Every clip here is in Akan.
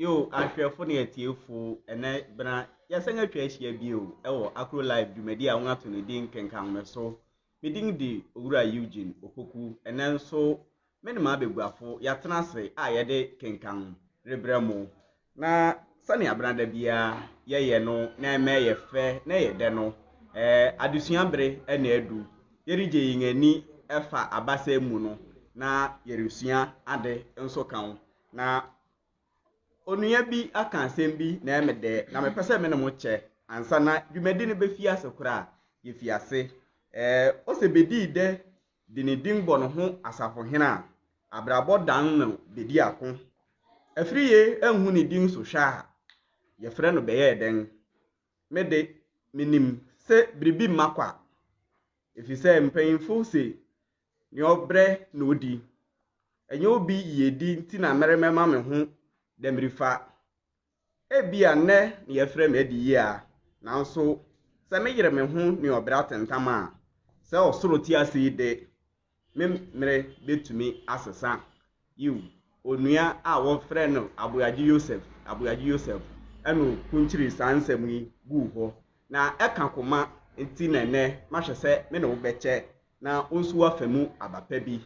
Yo, ahwɛfo ne atiefo ene bra yɛsɛn atwa ahyia bio ɛwɔ Akro live dwumadi a wɔn ato ne din Kenkan me so. Me din di Owura Eugene Opoku ene nso me ne ma beguafo yɛatena ase a yɛde Kenkan rebrɛ mo. Na sani abranda bia yɛyɛ no na ɛmɛ yɛ fɛ na yɛ dɛ no adesua bere ɛna edu. Yɛrigye yingani ɛfa abasa mu no na yɛresua ade nso kan na onua bi aka asɛm bi na emede na mepese me ne mo che ansa na dwumadi ne befi ase kora ye fi ase ose bedi de ne dingbo no ho asafo hena abrabo dan no bedi ako afriye enhu ne ding so hwa ye frɛ no beye den mede minim se bribi makwa efi se mpanyimfo se ne obre na odi enye obi yedi nti na meremema me ho demrifa ebia ne ye frɛ me adi yi a nanso sɛ me yere me ho ne obra tentam a sɛ osoro ti ase de memre betumi asesa yiw onua a wo frɛ no aboyaji Yosef ɛno kunchiri sansɛm yi gu ho na ɛka koma enti nene mahwɛ sɛ me ne wo bɛkyɛ na onsu wafamu abapa bi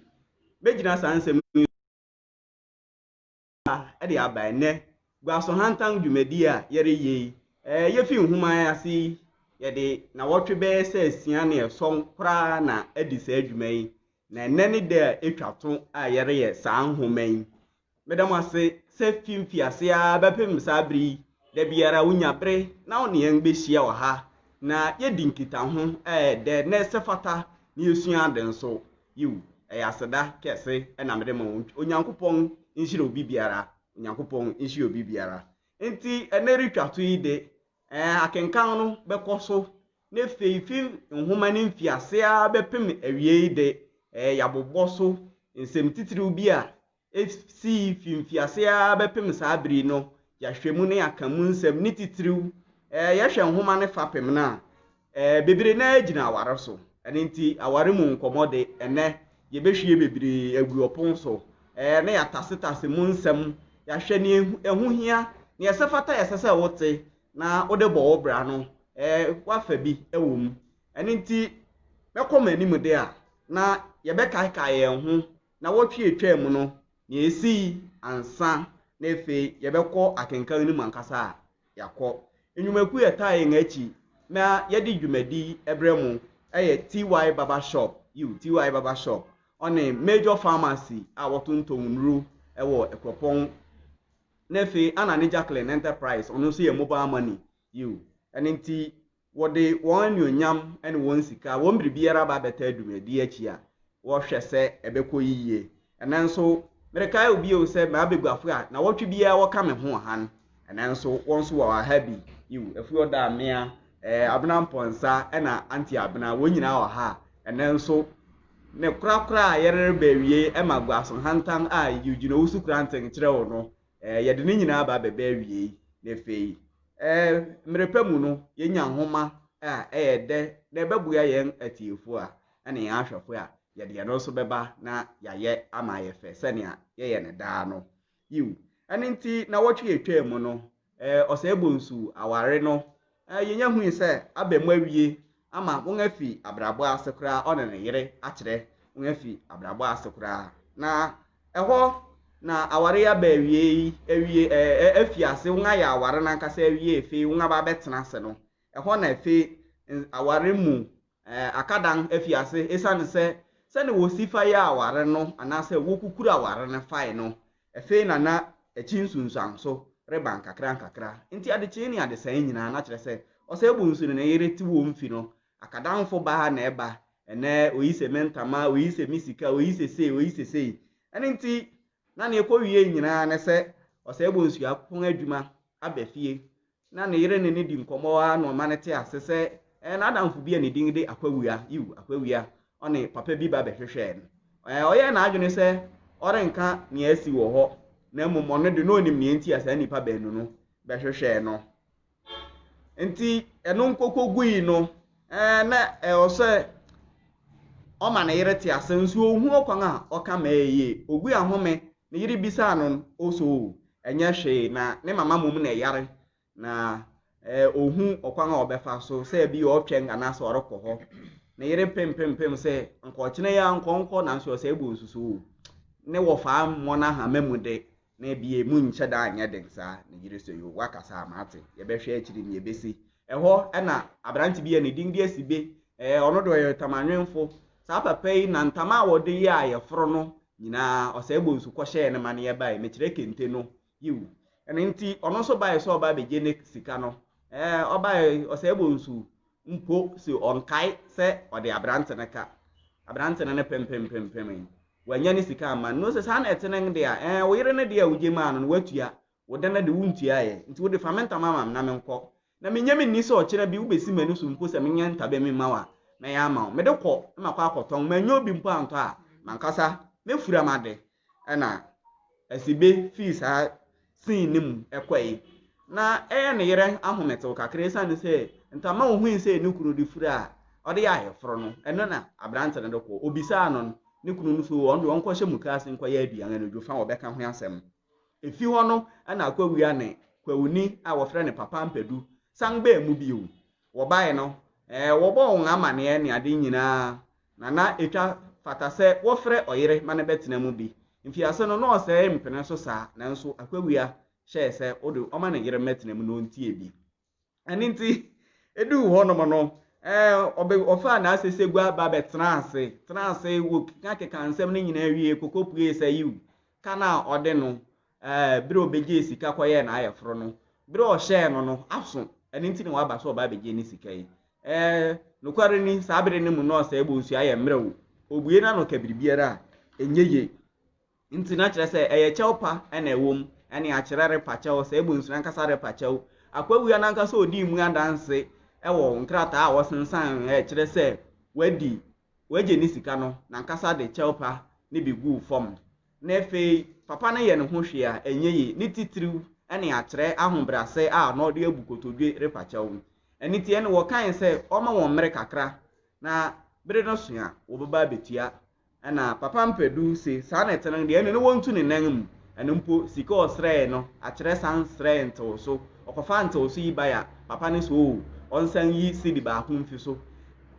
begyina sansɛm ede aba ene Guasohantan dwumadi a yere yi yefi nhuma ase yede na wotwe be se asia ne esom kora na edi sa adwuma yi na ene ne de etwato a yere ye sa nhoma yi medam ase se fimfi ase a bepem sa bri de biara wonya bre na wo ne yen behia wa ha na yedi nkita ho de na sefata ne esua de nso yiw aseda kese na mede mo onyankopɔn nhyire obi biara onyankopɔn nhyire obi biara enti eneri twato yi de akenkan no bekoso ne feifim nhoma ne mfiase a bepem awie de yabobɔ so nsem titiriw bi a si fimfiase a bepem saa bri no yahwemu ne akamu nsem ne titiriw yahwɛ nhoma ne fapem na bebre na agina aware so enti aware mu nkomode ene yebehwie bebre agu opon so na yatasitase mu nsem yahwɛ ne ehu hia ne yesefata yesese wote na ode bo obra no wafa bi ewom enti mekoma anim de a na yebekaika ye ho na wotwe etwa mu no ne esi ansa na efe yebekɔ akenkan ni mankasa yakɔ enwumaku yeta ye ngachi na yedi dwumadi ebremu TY Baba Shop TY Baba Shop on a major pharmacy a wotonton nru ewo ekropon nefe anani Jacqueline Enterprise ono so ye mobile money enti wode won nyonyam ene won sika won bribiara ba beta adumadi achi a wo hwɛ sɛ ebekɔ yiye enanso mereka obi o sɛ ma beguafo a na wotwe bia wo ka me ho han enanso won so wa habi efu oda mea abna mponsa ena anti abna won nyina wa ha enanso ne kura yere bawie ema Guasohantan a yugina usu kranten kire wo no yede ne nyina ba bebe awie ne fei mrepemu no yenya nhoma a de bebua yen atiefo a ene ya ahwefo a yede no so beba na yaye ama ye fe senia ye ne daa no ene nti na wotwe etwa mu no osebonsu aware no yenya hu ise abemu awie ama won afi abrabo asekura one ne yere akire won afi abrabo asekura na eho na aware ya ba awie afi ase won aya aware na nkasa awie efe won aba betena ase no eho na efe aware mu akadan afi ase esane se ne wosifa ya aware no anase wokukura aware ne fai no efe na echinsunsan so reba nkakra nti adeche ni adesan nyina na kire se osebunsu ne yere ti wo mfi no akadanfo ba na eba ene oyise mentama oyise misika oyise sei ene nti na ne ekowie nyina ne se osebunsu akon adwuma abafie na ne yere ne di nkomo a no manete asese na adamfo bi ne din de akwawia one papa bi ba behwehwe oye na adwene se orenka ne asi wo ho na mmom no de no nim ne enti asa nipa baanu no behwehwe no enti eno nkoko gui no na ose o ma na yere ti asensu ohu okwan a oka ma eye ogui ahome ne yiri bisa no oso enye hwe na ne mama mum na yare na ohu okwan a obefa so se bi otwen ana so orokọ ho na yere pempempem se nkọchine ya nkọnkọ na nso se egbu nsusu ne wofa mo na ha memude na bi emu nche da anya den sa na yire so yo wakasa amate ye be hwe akiri ni ebesi eho na abranti bi ya ne dingdi asibe ono do ye tamanwenfo sa papa yi na ntama wode ya ye foro no nyina o se egbu nsu kọ hye ne mane ye bai mekire kente no yiwu ene nti ono so bai so ba beje ne sika no obai o se egbu nsu mpo si onkai se ode abrante ne ka abrante ne pempempempem wanya ne sika ama no se sa na etene de a wo yire ne de a wuje ma no watua wo de na de wuntua ye nti wo de famenta mama na menko na menya me ni se o kire bi wo besi manu so mpo se menya ntabe me mawa na ya ma me de kọ makwa akoton manyo bi mpo anto a mankasa me fura made na asibe fees a sin nim ekwai na ne yere ahomete kakere san se ntama wo hu se ne kunu di fura a ode ya yefro no eno na abrante ne de kọ obisa no ne kunu no so on de won kọ hye mukase nkọ ya aduan no dwo fa wo beka ho asem efi ho no na akwawia ne kwawuni a wo frɛ ne papa mpadu san ba mu bi wo bae no wo bo won amane ne ade nyina na etwa fata se wo frɛ oyere mane betena mu bi mfi ase no no se mpene so sa nanso akwawia hye se ode o mane yere metena mu no ntie bi ani nti edu ho no mo no ofa na asese gwa ba betena ase wo kakeka nsem ne nyina wie kokopue se yiu kana ode no bire obeje sika koye na ayefro no bire o hye no aso ani nti ne wa ba so ba beje ni sika yi nokware ni sabire ni mu no sa egbo nsu aye mrewo obue na no kabiribiara enyeye nti na kire se eye chewpa na ewom ene a kirere pachew sa egbo nsu nkasa re pachew akwawua na nkasa odi mu adanse ewo nkrata a wosensan kire se waje ni sika no na nkasa de chewpa ni bigu fom na efe papa na ye ne ho hwe a enyeye ni titiriw ene a kire ahombrase a no de abukotodwe re pachew eni tie ne wo kan se oma won mere kakra na bere no sua wo baba betua na papa mpadu se sa na etene de ene no wontu ne nan mu ene mpo sika osre no a kire san sre nto so okofa nto so yi baya papa ne so onsan yi sidi ba ho mfi so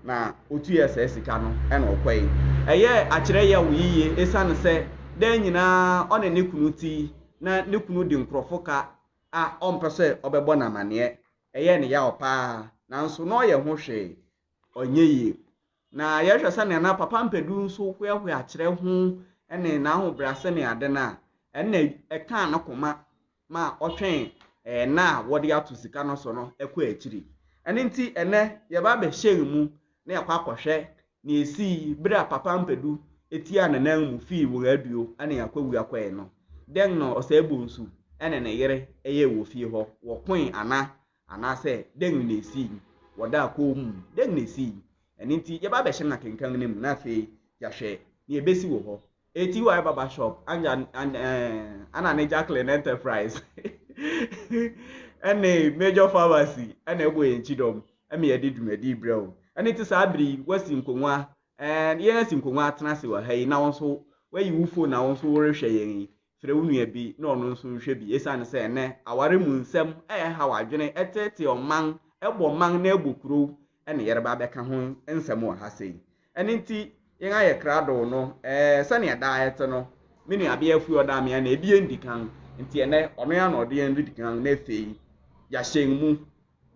na otu ye se sika no ene okwai eye a kire ye wo yiye esan se de nyina one ne kunu ti na ne kunu di nkrofo ka a ompese obebo na mane eye ne ya opa nanso no ye ho hwe onyeyi na ye hwesa ne na papa mpadu nso hwe a kire ho ene na ho brase ne ade na ene eka na koma ma otwen na wode ato sika no so no ekọ akiri ene nti ene ye ba be hyen mu na yakwa akohwe na esi bra papa mpadu etia na nan mu fi wo aduo ane yakwa wu akwae no den no osegbo nsu ene ne yere eye wo fi ho wo kwen ana se den na esi woda akom den na esi ene nti ye ba be hyen na kenkan ne mu na fe ya hwe na ebesi wo ho eti wa baba shop ana ne Jacqueline Enterprise ene major pharmacy ene ebo enchidom eme ye didumadi brel ene ti sabri wasi nkonwa ye si nkonwa atena se wa hai na wonso wayi wufo na wonso worehwe yen fere wunu bi na ono nso hwe bi esane se ene aware mu nsem ha wadwene etete oman ebo man na egbokuro ene yereba beka ho nsem wa ha sei ene nti yen aye krado no sane ada eto no menu abia fu oda me na ebie ndikan nti ene ono ya na ode yan ndikan na efei ya hyen mu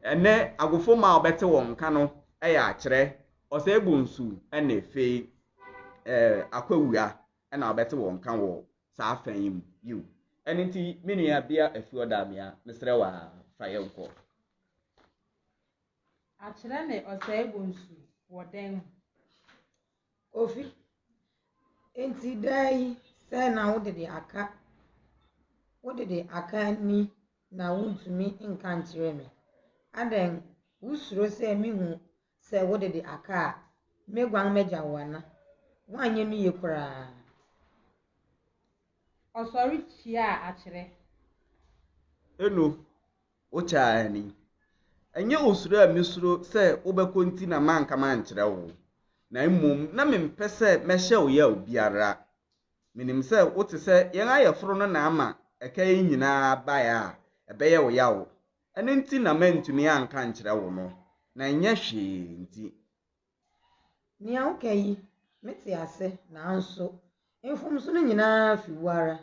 ene agofo ma obete won ka no ya kire osa egbu nsu ene efei akwawua ena obete won ka wo sa afan yu ene nti menu ya bia afu oda me a mesre wa faye nko a kire ne osa egbu nsu woden ofi enti dai se na wode de aka ni na wuntumi nka nkire me aden wusuro se mihu se wode de aka megwan meja wana wanye nu ye kura osori chia a kire eno ocha ni enye osuro a misuro se obekonti na manka man kire wo na mmom na mempese mehye wo ya obiara minim se wote se yen ayeforo no na ama ɛkɛyɛ nyinaa baeɛ a ɛbɛyɛ wo yawo ɛno nti na mantumi anka nkyerɛ wo no na nyɛ hwee nti Nea woka yi mete ase nanso mfomso no nyinaa fi wo ara.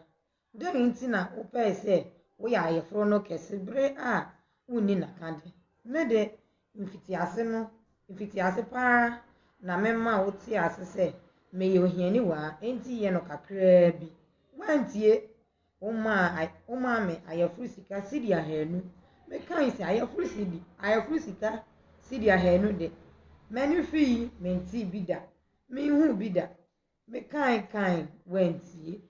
Dɛn nti na wopɛe sɛ woyɛ ayeforo no kɛse bere a wonni nakade? Mede mfitiase paa na mema wote ase sɛ meyɛ ohiani waa enti yɛ no kakraa bi. Wantie womaa me ayeforo sika sidi 200. Mekae sɛ ayeforo sika sidi 200 de m'ani fii mentii bi da menhu bi da. Mekae wantie.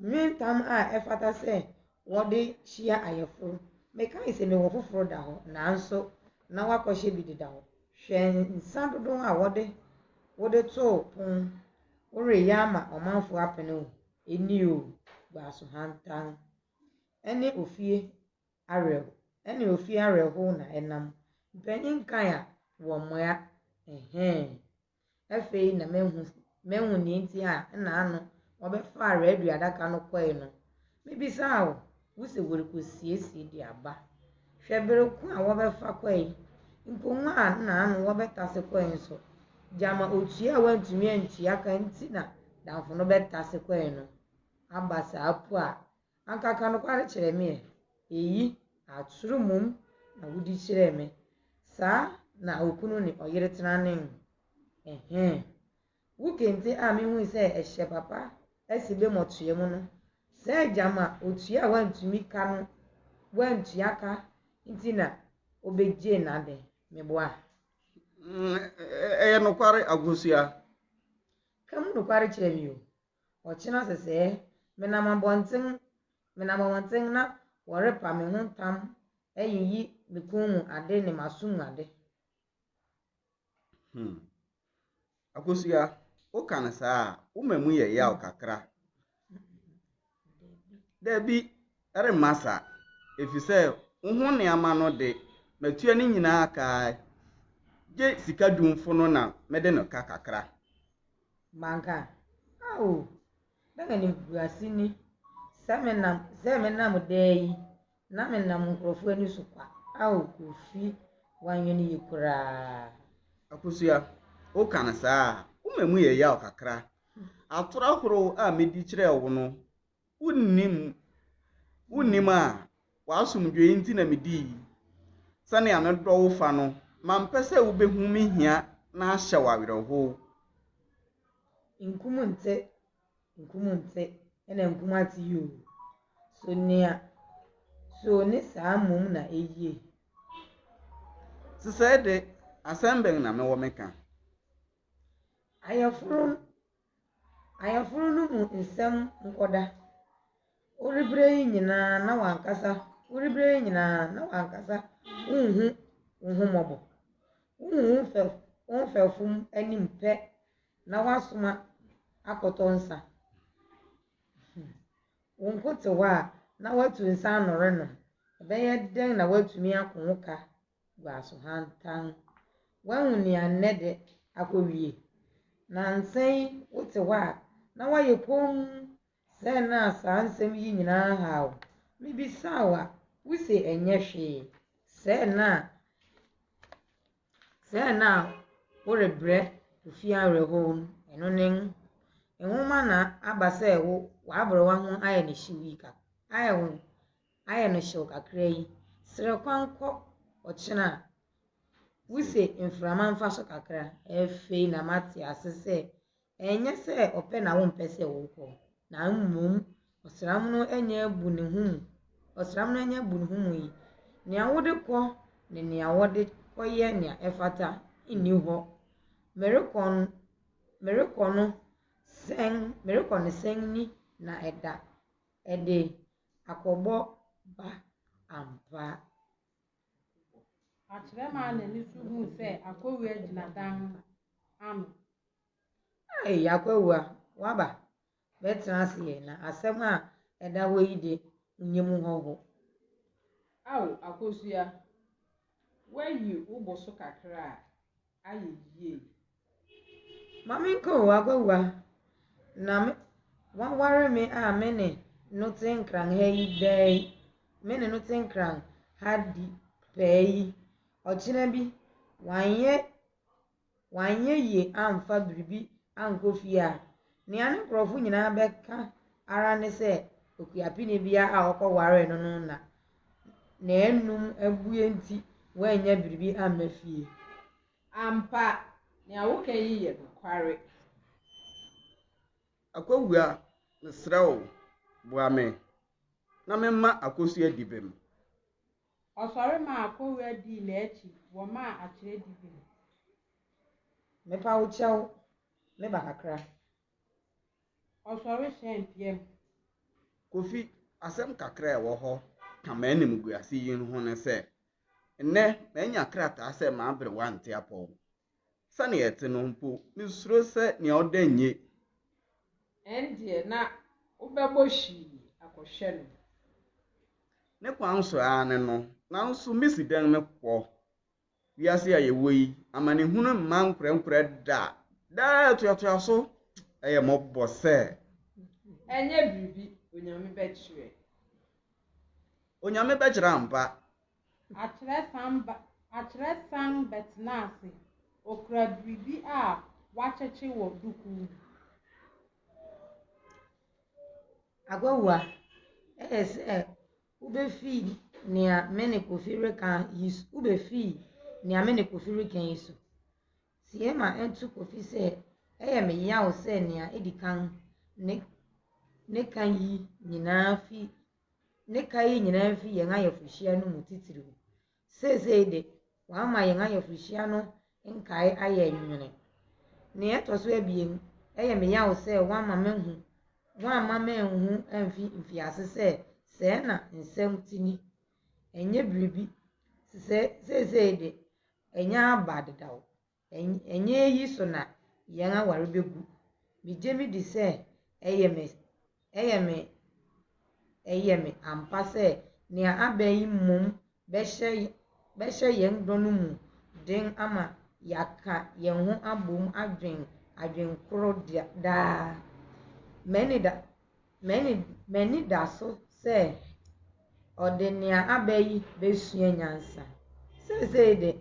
Nwentam a ɛfata sɛ wɔde hyia ayeforo. Mekae sɛ mewɔ foforo da hɔ nanso na wakɔhyɛ bi deda hɔ. Hwɛ nsa dodoɔ a wode too pon. Woreyɛ ama ɔmanfo apene o. Eni o, Guasohantan. Ɛne ofie awerɛhow na ɛnam. Mpanyin kan a wɔ mmoa. Afei na mahu nea nti a nnaano wɔbɛfa radio adaka no kɔe no. Mebisaa wo, wosɛ wɔrekɔsiesie de aba. Hwɛ bere ko a wɔbɛfa kɔe. Nkonnwa a nnaano wɔbɛtase kɔe nso. Gyama otua a wantumi antua ka nti na damfo no bɛtase kɔe no. Aba saa po a ankaka nokware kyerɛ me eyi atoro mom na wodi kyerɛ me. Saa na okunu ne ɔyere tena ne wo kente a mehu sɛ ɛhyɛ papa asi be mɔtoa mu no. Sɛ gyama otua a wantumi ka no wantua ka nti na obegye nade meboa. ɛyɛ nokware agosua. Ka mu nokware kyerɛ me o. Ɔkyena sɛsɛɛ menam abɔnten na wɔrepa me ho ntam ayiyi me kɔn mu ade ne m'aso mu ade. Agosua, woka no saa a woma mu yɛ yaw kakra. Dabi ɛremma saa ɛfiri sɛ wo ho nneɛma no de matua no nyinaa kaa gye sika dumfo no na mede no ka kakra. Manka ao daga ne buase ni sɛ menam daa yi na menam nkurɔfoɔ ani so kwa ao kofi wanyo ne yɛ koraa. Agosua, woka no saa a woma mu yɛ yaw kakra. Atoro ahorow a medi kyerɛ wo no wonnim a w'asomdwoe nti na medii. Sɛnea medɔ wo fa no mampɛ sɛ wobɛhu me hia na ahyɛ wo awerɛhow. Nkum nte ɛna nkum ate yi o. So ne saa mom na ɛyie. Sesɛɛ de asɛm bɛn na mewɔ meka. Ayeforo no mu nsɛm nkɔda. Worebere yi nyinaa na wankasa wonhu wo ho mmɔbɔ. Wonhu wo mfɛfom anim pɛ na wasoma akɔtɔ nsa. Wo nko te hɔ a na watu nsa anɔre no. Ɛbɛyɛ dɛn na watumi ako wo ka Guasohantan. Wahu nea nnɛ de akɔwie. Na nsɛn wote hɔ a na wayɛ komm sɛ na saa nsɛm yi nyinaa haw. Mebisaa wo a wose ɛnyɛ hwee. Sɛ na worebrɛ ofie awerɛhow no ɛno ne nwoma na aba sɛ w'abrɛ wa ho ayɛ ne hyew yi ka ayɛ no hyew kakra yi. Srɛ kwan kɔ ɔkyena a wose mframa mfa so kakra. Afei na mate ase sɛ ɛnyɛ sɛ ɔpɛ na wompɛ sɛ wokɔ na mmom ɔsram no anya abu ne ho mu yi. Nea wode kɔ ne nea wode kɔyɛ nea ɛfata nni hɔ. Merekɔ no sɛn ni na ɛde akɔbɔ ba ampa. Akyerɛ ma na ni so hu sɛ Agoru agyina dan ano. Akɔwua waba bɛtena ase yɛ na asɛm a ɛda hɔ yi de nyɛ mu hɔho. Ao Agosua, wayi wo bo so kakra a ayɛ yie. Mami nko Akɔwua na waware me a me ne no tenkran ha yi dai me ne no tenkran ha di pɛyi ɔkyena bi wanyɛ yie amfa biribi ankɔ fie a nea ne nkurɔfo nyinaa bɛka ara ne sɛ okuapini bia a ɔkɔware no no na enum abue nti wanya biribi amma fie. Ampa nea woka yi yɛ nokware. Akwawu a mesrɛ wo boa me na memma akosu adi bem. Ɔsɔre ma akwawu adi n'akyi wɔ ma akyerɛ di bem. Mepa wo kyɛw meba kakra. Ɔsɔre hyɛn piam. Kofi asɛm kakra ɛwɔ hɔ ka m'anim gu ase yi ho ne sɛ nnɛ manya krataa sɛ maabere wante apɔw. Sane yɛte no mpo mesuro sɛ nea ɔda nye. Ɛndeɛ na wobɛbɔ hwii akɔhwɛ no. Ne kwan so a ne no nanso mesi dan me kɔ. Wiase a yɛwɔ yi amanehunu mma nkorɛnkorɛ daa tuatua so ɛyɛ mɔbɔ sɛ Ɛnyɛ biribi onyame bɛkyerɛ. Onyame bɛkyerɛ ampa. Akyerɛ san bɛtena ase. Okura biribi a wakyekye wɔ duku. Agwawu a ɛyɛ sɛ wobɛfii nea me ne Kofi reka yi so wobɛfii nea me ne Kofi reka yi so. Tie ma ɛnto Kofi sɛ ɛyɛ me yaw sɛ nea edi kan ne ka yi nyinaa fi yɛn ayɛforohyia no mu titiri mu. Seesei de wama yɛn ayɛforohyia no nkae ayɛ nwene. Nea ɛtɔ so abien ɛyɛ me yaw sɛ wama menhu amfi mfiase sɛ sɛɛ na nsɛm ti ni. Ɛnyɛ biribi seesei de ɛnyɛ aba dedaw. Ɛnyɛ yi so na yɛn aware bɛgu. Megye me di sɛ ɛyɛ me ampa sɛ nea aba yi mmom bɛhyɛ yɛn dɔ no mu den ama yɛaka yɛn ho abom adwen koro daa. M'ani da so sɛ ɔde nea aba yi bɛsua nyansa. Seesei de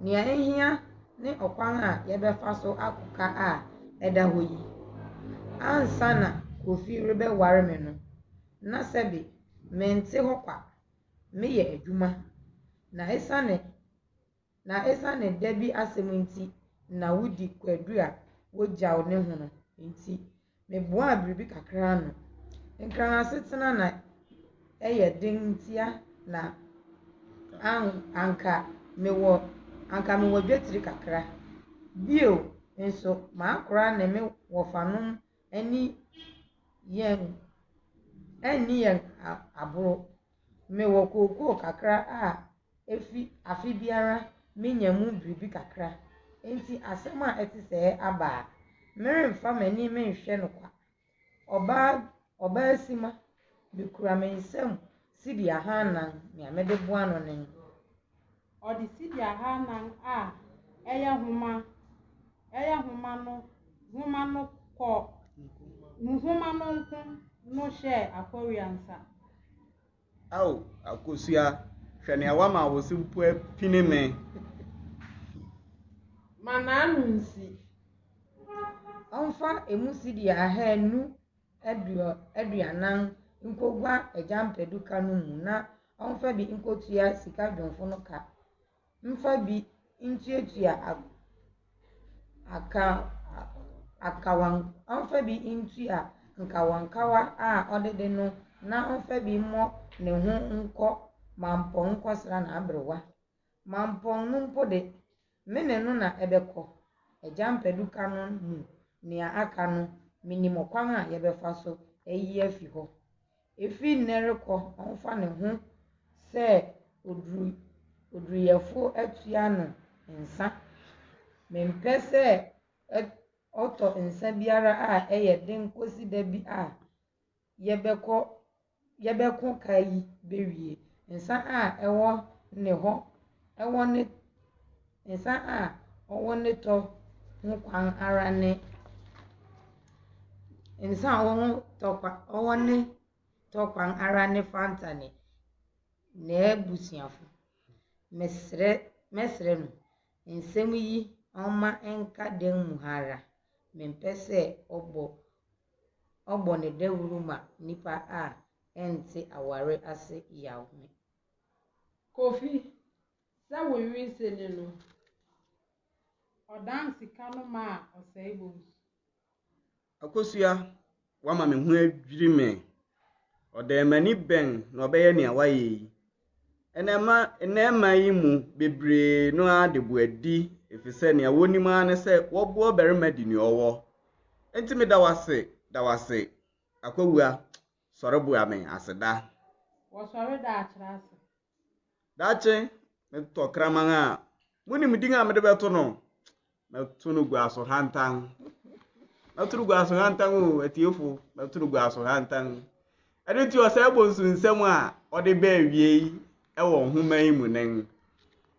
nea ɛhia ne ɔkwan a yɛbɛfa so akɔka a ɛda hɔ yi. Ansa na Kofi rebɛware me no na sɛbi mente hɔ kwa meyɛ adwuma na ɛsane da bi asɛm nti na wodi kwadu a wogyaw ne ho no nti meboa biribi kakra no. Nkran asetena na ɛyɛ den ntia na anka mewɔ dwetiri kakra. Bio nso maakora ne me wɔfanom ɛni yɛn aboro. Mewɔ kookoo kakra a afi biara menya mu biribi kakra. Enti asɛm a ɛte sɛ aba a meremfa m'ani menhwɛ no kwa. Ɔbaa sima mekura me nsam sidi 400 nea mede boa no ne. Ɔde sidi 400 a ɛyɛ homa no nko no hyɛ akɔria nsa. Ao akosua hwɛ nea wama wo se mpo apini me. Mananu nsi. Ɔmfa emu sidi 240 nkogwa agyampaduka no mu na ɔmfa bi nkotua sika dwonfo no ka. Mfa bi ntuatua ɔmfa bi ntua nkawankawa a ɔdede no na ɔmfa bi mmɔ ne ho nkɔ mampɔn nkɔsra na abrewa. Mampɔn no mpo de me ne no na ɛbɛkɔ. Agyampaduka no mu nea aka no minim ɔkwan a yɛbɛfa so ayi afi hɔ. Efi nnɛ rekɔ ɔmfa ne ho sɛ oduruyɛfo atua no nsa. Mempɛ sɛ ɔtɔ nsa biara a ɛyɛ den kosi da bi a yɛbɛko ka yi bewie. Nsa a ɛwɔ ne tɔ ho kwan ara ne nsa a ɔwɔ ne tokwan ara ne fanta ne na busuafo mesre no nsɛm yi ɔma enka den mu hara mempɛsɛ ɔbɔ ne dawuru ma nipa a ente aware ase yaw me Kofi, sa wo wi se ne no. Odan sika no ma osai bones. Akosua wama me ho adwiri me odemani ben na obeye ne awaye yi enema yi mu bebre no adebu adi efise ne awonima ne se wobo berima di ne owo enti me da wase akwawua sorebo ame aseda Wo sore da akira ase. dache me to kraman a muni midinga me de beto no me tunu Guasohantan Naturu Guasohantan o etiefo naturu Guasohantan ade ti o se bonsu nsem a ode ba awie ewo homan mu nen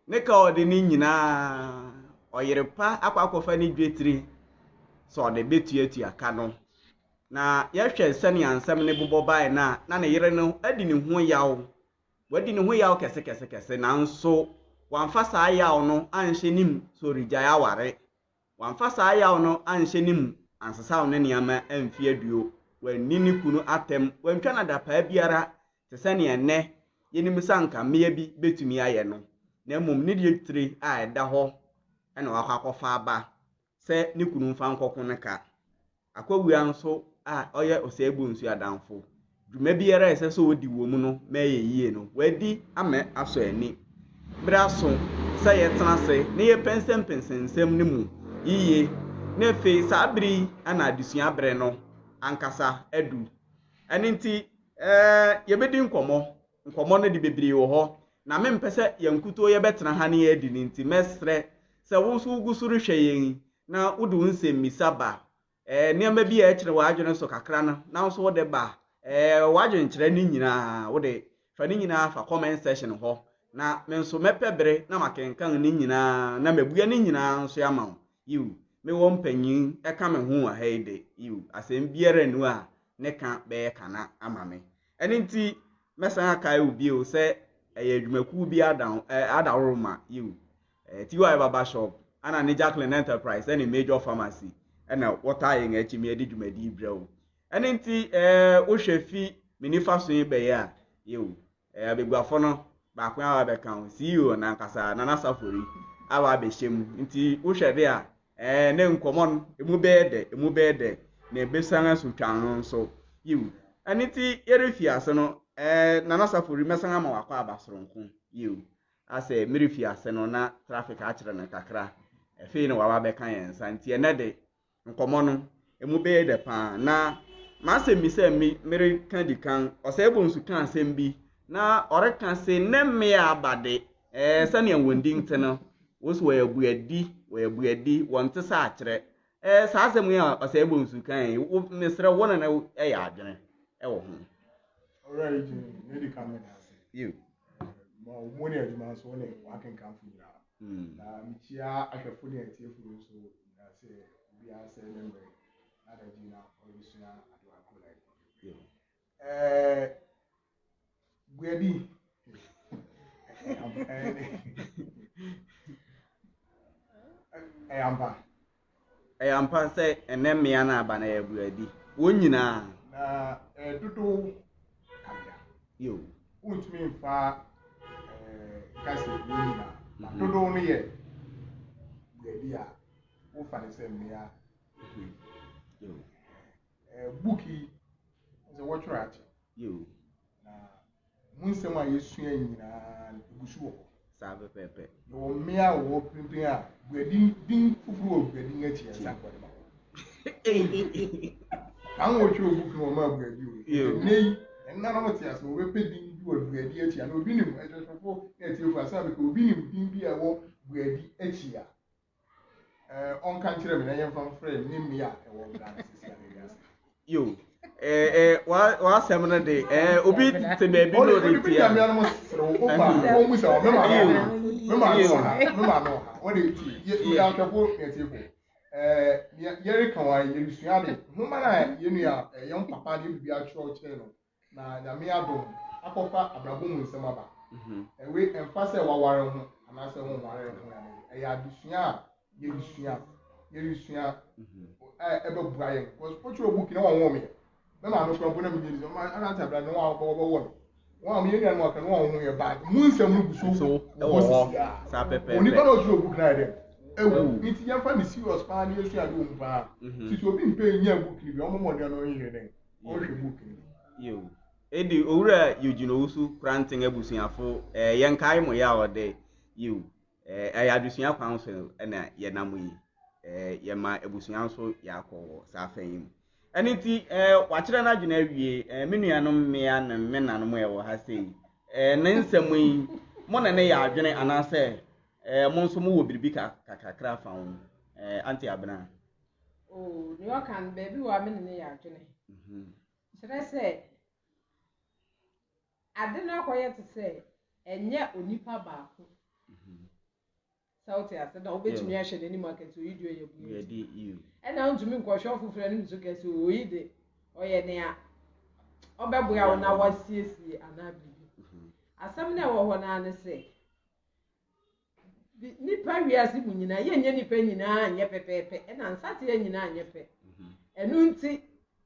ne ka ode ni nyina oyerepa akwakofa ni dwetiri so ode betuatu aka no na yehwe sane ansem ne bobo bai na ne yere no adi ne ho yaw wadi ne ho yaw kese nanso wamfa saa yaw no anhye nim so rigya aware wamfa saa yaw no anhye nim ansesaw ne niama amfi aduo wani ne kunu atem wantwa na dapa biara te sane enne yenim sanka mmea bi betumi aye no na mum ne die tire a eda ho ena wakwakofa aba se ne kunu mfa nkoko ne ka akwawua nso a oye osegbu nsu adamfo dwuma biara ese so odi wo mu no meye yie no wadi ame aso ani braso se yetena se ne ye pensem ne mu yiye ne fe sabri ana adusua bre no ankasa edu eninti yebedi nkomo no di bebiri wo ho na me mpese yankuto ye betena ha ne ye di ninti mesre se wo so gusuru hweyen na wudu nsem misaba niam bi e kire wadwene so kakra na nso wode ba wadwene kire ni nyina wode fa ni nyina fa comment section ho na me nso mepebere na makenkan ni nyina na mabua ni nyina nso ama you me wo mpanyin eka me ho a heide you asem biara nu a ne ka be kana ama me eninti mesan aka ubi o se adwumaku bi adawroma you tiwa baba shop ana ne Jacqueline Enterprise any major pharmacy ena water yen achi me edi dwumadi brɛw eninti wo hwefi minifa so yi be ya you abeguafo no ba kwa awa be kan CEO na nkasa na nasafori awa be hyem nti wo hwede a ne nkomon emu bede na ebesan so twan nso you eninti yerefi ase no na nasafori mesan ama wakwa abasoronko you ase mirifi ase no na traffic a kire na kakra efe no wawa be kan yen santi enede nkomono emu bede pa na ma se mi se mi mere kan di kan osebo nsu kan asem bi na oreka se ne me abade sane enwondi nteno woso we abuadi wonte sa akire sa asem ya osebo nsu kan wo mesre wona na ya adwene wo ho alright ne di kamera you ma omoni adwuma so ne wakenkan fu nyina na michia ahwefo ne atiefu so na se bia se member na da jina orisuna adwa ko like Guedi ampa se enemia na aba na ya buadi wonyina na dudu kabia yo untumi mfa kase wonyina na dudu no ye Guedi a wo fa ne se mmea yo buki ze watchra ati yo na munsem a yesua nyina gusu wo sabe pepe wo mmea wo pimpin a Guedi din fufuru wo Guedi ngachi ya sakwade ba kan wo twa buki wo ma Guedi o nei enna na moti aso wo be din bi wo Guedi achi na obi nim etwefo na etiefu asa be ko obi nim din bi a wo Guedi achi a on kan kire me na yemfa frame ni mmea e wo Ghana sisi a ya yo wa asem no de obi te be bi no de tia me no sro o ba o musa me ma no ha what dey ti ye ya tafo e ti ko ye re kan wa ye rusua de no ma na ye nu ya ye papa de bi a chro che no na nyame adom akɔfa abrabɔ mu nsɛm aba ewe emfa sɛ waware ho anase ho ware ho ya ɛyɛ adesua a yɛresua ɛbɛbua yɛn because potro book na wɔn wɔn yɛ bɛma no kɔn na me nyɛ ma anata bra no wɔn wɔn wɔn yɛ nua no aka no wɔn ho yɛ bad mu nsɛm no gu so ɛwɔ sa pepe oni ba no otro book na yɛ ewu nti yɛmfa ne serious pa na yɛsua de wɔn pa titi obi mpe nya book ni bi ɔmo mo de no yɛ den ɔhwɛ book ni yo edi owura yogino wusu kranten abusuafo yɛnkae mo ya ɔde yo adusua kwan so na yɛnam yi yɛma abusua nso yɛakɔ saa afan yi mu ɛne nti wakyerɛ no adwene awie me nuanom mmea na me nanom ɛwɔ ha sei ne nsɛm yi mo na ne yɛ adwene anaasɛ mo nso mo wɔ biribi kakra fa ho anti abena ne ɔkan baabi wɔ me ne yɛ adwene kyerɛ sɛ ade no akɔyɛ te sɛ ɛnyɛ onipa baako sauti ase na obetumi ahye n'anim akɛse oyidio yɛ bu ɛna ntumi nkɔhwɛ foforɔ no nso kɛse oyi de ɔyɛ nea ɔbɛboa wo na wasiesie anaa biribi asɛm na ɛwɔ hɔ naa ne sɛ nipa wiase mu nyinaa yɛnyɛ nipa nyinaa nyɛ pɛpɛɛpɛ ɛna nsateɛ nyinaa nyɛ pɛ ɛno nti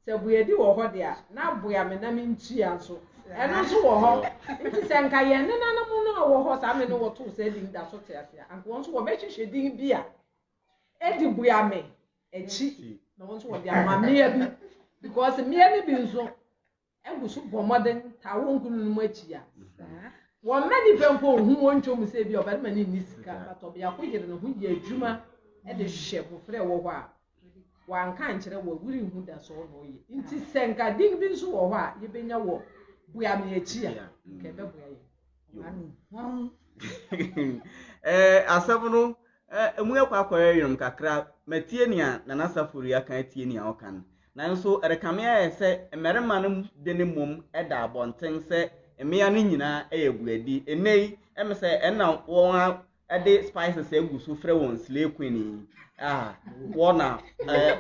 sɛ buadi wɔ hɔ de a na aboa me na mentua so ɛno nso wɔ hɔ nti sɛ nka yɛn nenanom no a wɔ hɔ saa me no wɔtoo sɛ din da so te ase a anka wɔn nso wɔbɛhyehyɛ din bi a ɛdi bua me akyi na wɔn nso wɔde ama mmea bi because mmea no bi nso ɛgu so bɔ mmɔden taa wɔn nkunu no mu akyi a wɔn mma nipa mpo ohun wɔn ntwom sɛ bi ɔbɛrima ne nni sika batɔ bi akɔ yere ne ho yɛ adwuma ɛde hyehyɛ mmɔfra ɛwɔ hɔ a wanka nkyerɛ wɔ wuri hu da so ɔno yɛ nti sɛ nka din bi nso wɔ hɔ a yɛbɛnya wɔ bua me akyi a nka ɛbɛboa yɛ asɛm no emu akɔ akɔyɛ yɛm kakra matie nea nana safori aka tie nea ɔka no nanso ɛrekame ayɛ sɛ mmarima no de ne mom ɛda abɔnten sɛ mmea no nyinaa ɛyɛ buadi enei ɛmɛ sɛ ɛna wɔn ɛde spices egu so frɛ wɔn slay queen wɔna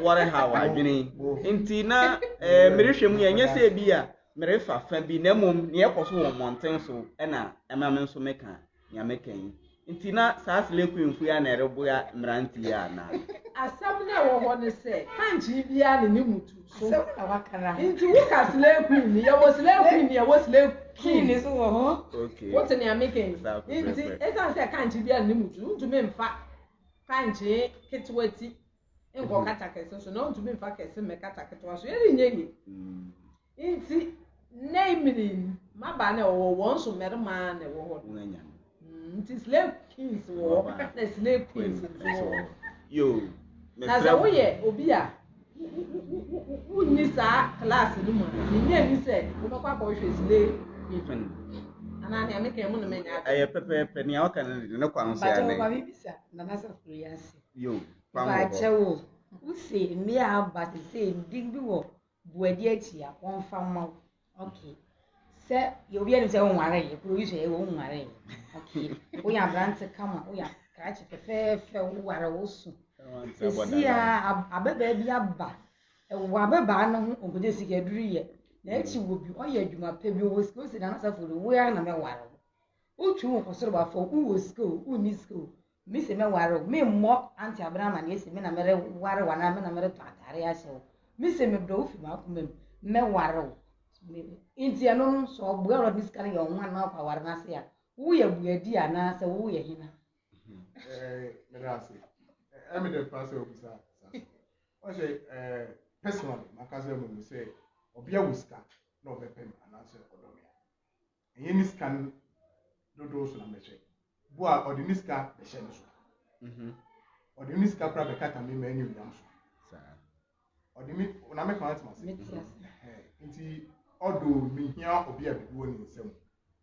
wɔreha wadwene nti na merehwɛ mu yɛnyɛ sɛ bi a merefa fa bi na mom ne yɛkɔ so wɔ mmɔnten so ɛna ɛma me nso meka nea meka yi nti na saa slay queen fu ya na ɛreboa mmeranti ya na asɛm na ɛwɔ hɔ ne sɛ kankye biara ne mutu so nti wo ka slay queen ne yɛwɔ slay queen ne yɛwɔ slay queen ne so wɔ hɔ okay wote nea meka yi nti ɛsan sɛ kankye biara ne mutu ntumi mfa kankye ketewa ti nkɔ kata kɛse so na ntumi mfa kɛse mɛ kata ketewa so yɛre nye yi nti na imini maba na ɛwɔ wɔn so mmarima na ɛwɔ hɔ nti slave kings wɔ na slave queens wɔ yo na sɛ woyɛ obi a wunni saa class no mu a ne nya ni sɛ wobɛkɔ akɔhwɛ slave queen anaa nea meka mu no menya ɛyɛ pɛpɛɛpɛ nea ɔka no ne kwan so ya ne ba bibisa na nasa furu ya se yo ba kyɛwo wose mmea aba te sɛ ndin bi wɔ buadi akyi a wɔmfa ma okay sɛ obi ani sɛ wonware yɛ kuro yi so yɛ wonware yɛ okay woyɛ abrante kama woyɛ krakye fɛfɛɛfɛ woware wo so sɛsi a ababaa bi aba ɛwɔ ababaa no ho ɔnkɔgye sika duru yɛ na akyi wɔ bi ɔyɛ adwuma pɛ bi ɔwɔ sika osi na nasa foro wo ara na mɛware wo wotwi wo kɔsoro bafɔ wowɔ sika o wonni sika o me sɛ mɛware wo memmɔ anti abrama na ɛsɛ me na mɛreware wana me na mɛretɔ atare ahyɛ wo me sɛ mebdɔ wo fi maakoma mu mɛware wo nti ɛno no so ɔboa ɔrɔ sika no yɛ ɔho ana ɔkɔ aware no ase a woyɛ buadi anaasɛ woyɛ hena medase ɛmede pa sɛ obisa ɔhyɛ personally makasɛ mu sɛ ɔbea wɔ sika na ɔbɛpɛ me anaasɛ ɔdɔme a ɛnyɛ ne sika no dodoɔ so na mɛhyɛ bo a ɔde ne sika bɛhyɛ no so ɔde ne sika koraa bɛkata me ma anyim yam so ɔde me na mɛka watema se nti ɔdo mehia obi a bibi wɔ ne nsɛm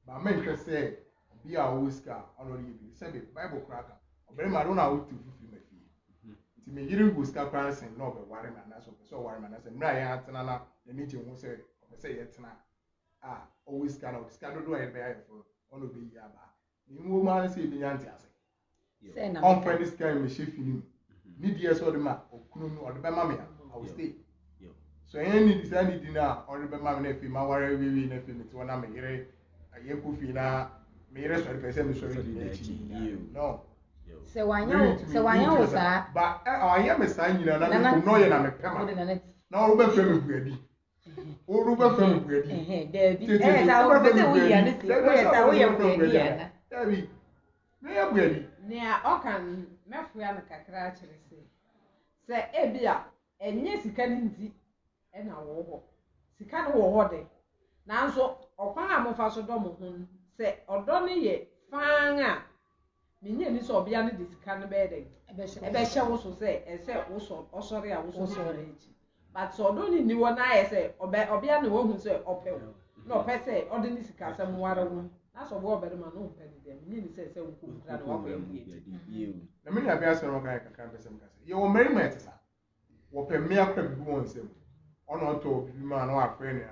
ba mɛnhwɛ sɛ obi a ɔwɔ sika ɔno yɛ bi sɛ bible koraa ka ɔbɛrima do na wotu fifiri ma fie nti meyere wɔ sika koraa sen na ɔbɛware me anaasɛ ɔpɛ sɛ ɔware me anaasɛ mmerɛ a yɛn atena na n'ani gye ho sɛ ɔpɛ sɛ yɛtena a ɔwɔ sika na ɔde sika dodoɔ a yɛde bɛyɛ ayɛfo ɔno bɛyi aba ne mu ma no sɛ yɛbɛnya nte ase ɔmfa ne sika mehyɛ fi no mu ne deɛ sɛ ɔde ma ɔkunu no ɔde bɛma me a I will stay so any design dinner or remember me if my worry we na film it one am here aye kofi na me here so person me sorry no se wanya wo saa ba anya me saa nyina na me kom no ye na me pema na wo be fam buadi wo be fam buadi David ta wo be se wo ya ne se wo ya ta wo ya buadi ya David me ya buadi nea okan mefua no kakra akire se ebia enye sika ni nti na wo ho sika no wo ho de nanso okwan amofa so do mo ho se odo ne ye fan a menye ni so obia ne de sika no be de ebe hye wo so se ese wo so osori a wo so echi but so odo ni wo na ye se obia ne wo hu se opew no pese odo ni sika se mo ware wo na so bo obere ma no pe de dem menye ni se wo ko kra no wa ko echi na me ya bia so no kan kakra pese m kase ye wo meri ma etesa wo pe me akra bi won sem ono to bi ma no afre ne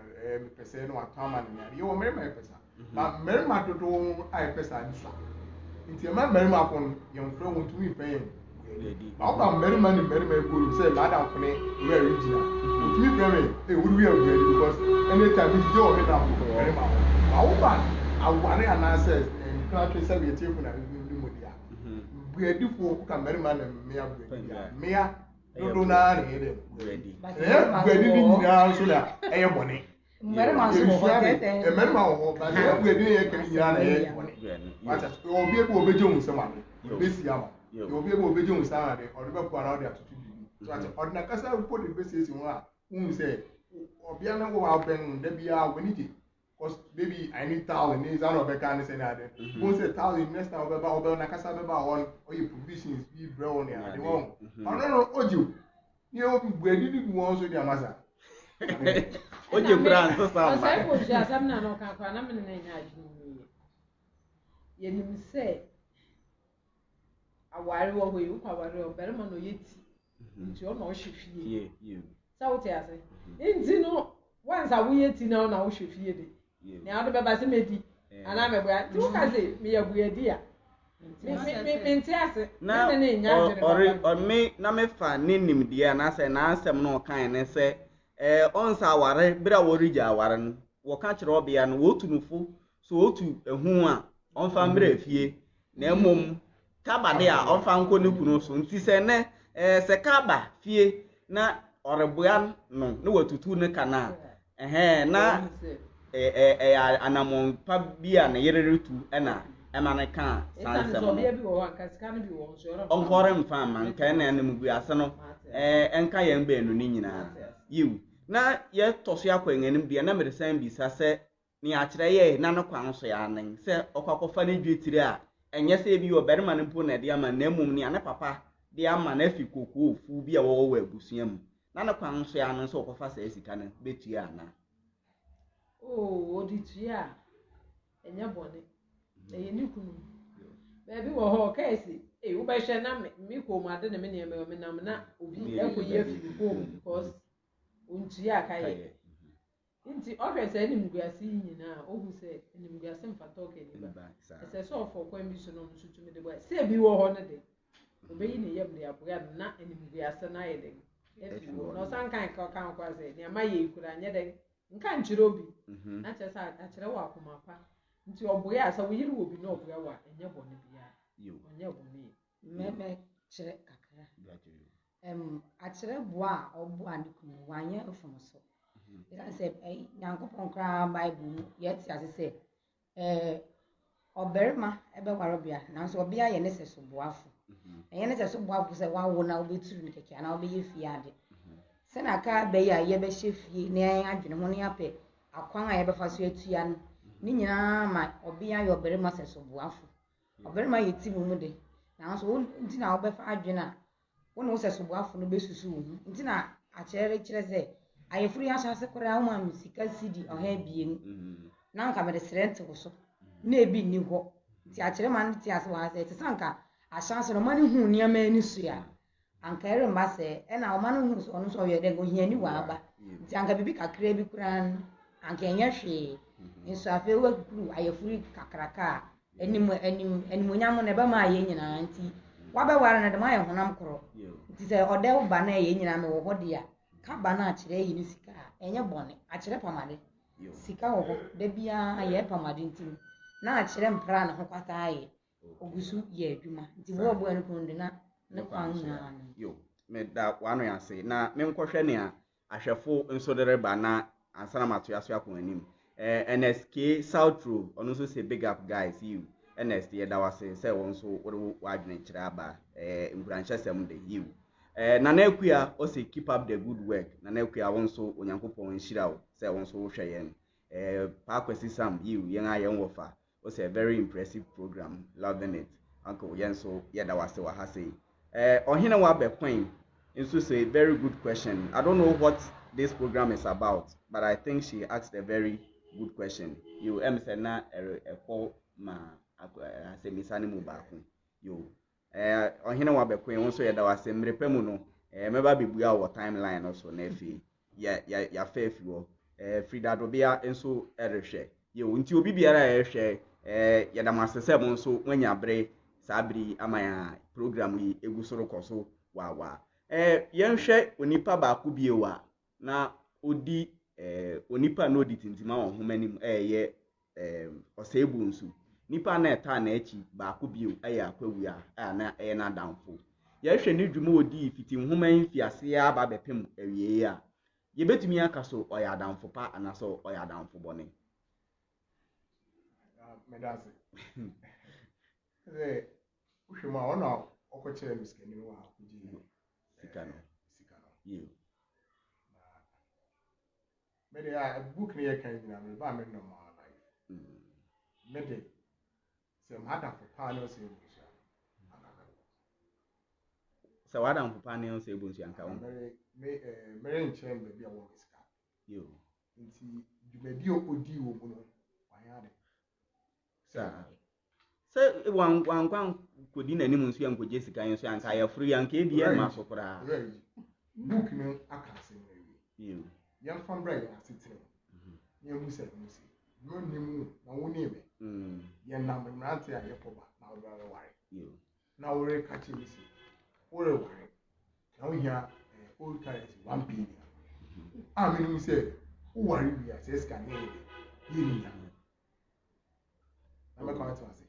pese no atama ne ye wo meri ma pesa ba meri ma dodo ai pesa ni so nti ma meri ma kon ye mfre won tumi pen ba ba meri ma ni meri ma Agoru say madam fune we original tumi pen me e wuru we Agoru because anytime you go me na meri ma ba wo ba aware anase nkra pe say we tie fu na ni modia buedi fo ka meri ma na me ya buedi ya me ya dodo na ne de buedi buedi ni nyina so na eye bone meri ma so ho tete meri ma ho ba de buedi ye kan nyina na eye bone wacha obi e bo beje hun sama de besi ama obi e bo beje hun sama de o de be kwa na o de atutu bi so wacha ordinary kasa po de besi esi ho a hun say obi na wo wa ben de bia woni je because baby I need towel and is no be can say na de won say towel next time obe na kasa be ba won o you provisions be brown ya de won no oju ye obi buedi bi won so de amasa oje brand so sama sai ko ja sam na no kan kwa na me na nya ajunu ye nim se aware wo ho yu kwa aware o bere ma no yeti nti o na o hwefie sa wo ti ase nti no once awu yeti na o na o hwefie de na ado beba se medi ana me bua ti wo ka se me ya buedi a me nti ase na ne nya ajunu or me na me fa nenim dia na se na asem no kan ne se onsa aware bra worija aware no wo ka kire obia no wo tunufo so otu ehu a onfa mra fie na emom kaba de a onfa nko ne kunu so nti se ne se kaba fie na oreboa no ne watutu ne kana na anamon pa bia na yereretu na emane kan sansem so bia bi wo anka sika no bi wo so yoro onkore mfa man kan na ne mugu ase no enka ye mba enu ni nyina yiwu na ye toso akwan anim bia na meresan bisa se ni akire ye na no kwan so ya anen se okwakofa ne dwetire a enye se bi oberima ne mpo na de ama na emum ni ane papa de ama na afi kokoo ofu bia wo wo abusua mu na no kwan so ya anen se okofa sa esika ne betua na oditua enye bone eye ni kunu baby wo ho kaisi wo be hwe na me ko mu ade na me ne me nam na obi ekoye fi home because untua akaye nti ohwe se ni mguase nyina ohu se ni mguase mfato ke ni ba se so ofo kwa mi so no nsutu me de ba se bi wo ho ne de obeyi ne yam de aboya na ni mguase na ye de efi wo no san kan ka kwa se ni amaye ikura nye de nka nchire obi na che sa achire wa akoma pa nti oboya asa wo yiri obi na oboya wa enye bone bia onye bone meme chire kakra achire boa oboa ne kunu wanye ofom so ira se nyankopon kra bible yet ase se oberma ebe waro bia na so obia ye ne se so boafo enye ne se so boafo se wawo na obeturu ne keke na obeye fie ade se na ka be ya ye be hye fie na adwene ho ne ape akwan a ye be fa so atua no ni nyina ma obia ye oberma se so boafo oberma ye ti mu de na so nti na obe fa adwene a wo no se so boafo no besusu wo nti na akere kire se ayefuru ya shase kora uma musika CD oha biem na nka me de serente wo so na ebi ni ho nti akere man ti ase wa se sanka ashanse no mani hu ni ama ni su ya anka ere mba se e na o mani hu so no so ye de go hia ni wa aba nti anka bibi kakra bi kuran anka enya hwe nso afi wo kuru ayefuru kakraka enim nyam na ba ma ye nyina nti wa be ware na de ma ye honam koro nti se ode wo ba na ye nyina me wo ho dia kaba na akyerɛ yi ne sika ɛnyɛ bɔne akyerɛ pamade sika wɔ hɔ da biara yɛ pamade ntim na akyerɛ mpra ne ho kwata ayɛ ogusu yɛ adwuma nti wo obo anu kunde na ne kwan nyinaa yo me da wano ya se na me nkɔhwɛ ne a ahwɛfo nso de reba na ansana mato aso akɔ anim NSK Southro ono so say big up guys you NSK yɛ da wase sɛ wɔn so wo wadwene kyerɛ aba nkuranhyɛsɛm de you Nana Akua also keep up the good work. Nana Akua also onyankopɔn nhyira wo sɛ wɔn so wohwɛ yɛn. Paakwasi Sam you yɛn a yɛn wɔfa. Was a very impressive program. Loving it. Uncle yɛn so yɛda wase wɔ ha sei. Ɔhene wa bɛkwan nso say very good question. I don't know what this program is about, but I think she asked a very good question. You sɛ na ɛkɔ ma asɛmisane mu baako. You ɔhene wa bɛkwan nso yɛda wase mrepa mu no meba bebua wɔ timeline also na afi ya fa afi wɔ Frida Dobia nso ɛrehwɛ yo nti obi biara ɛrehwɛ yɛda mase sɛ mo nso mwanya bre saa biri ama ya program yi egu so rekɔ so wa yɛnhwɛ onipa baako biewa na odi onipa no odi tintima wɔ homanim ɛyɛ ɔsɛebu nso nipa na eta na echi baako bio ɛyɛ akwawua na ɛyɛ na damfo yɛhwɛ ne dwuma odi fiti nhoman fiase aba bepem awie a yɛbetumi aka so ɔyɛ adamfo pa anaso ɔyɛ adamfo bɔne medase uhwema ona okɔkyerɛ no sikani no a kugye sika no you mede a book ne yɛ kan nyina me ba me no ma life mede sem hada for panel say busia sɛ wadamfo pa ne sɛ ebusu anka wo mere nkyɛn be bia wɔ sika yo nti dwumadi odi wɔ mu no wayade sɛ wankwan kodi nanim nso yankogye sika nso anka yɛforo yanka edi yɛ ma so koraa book no aka sɛ yo yɛmfa mbra yɛ asetere yɛmu sɛ musi no nimu na wo nime yɛnam mmerante a yɛpɔba na wobɛware ware na wore ka kyerɛ si wore ware na wohia old currency 1 billion a menim sɛ woware wia sɛ sika ne yɛnya na mɛka wate ase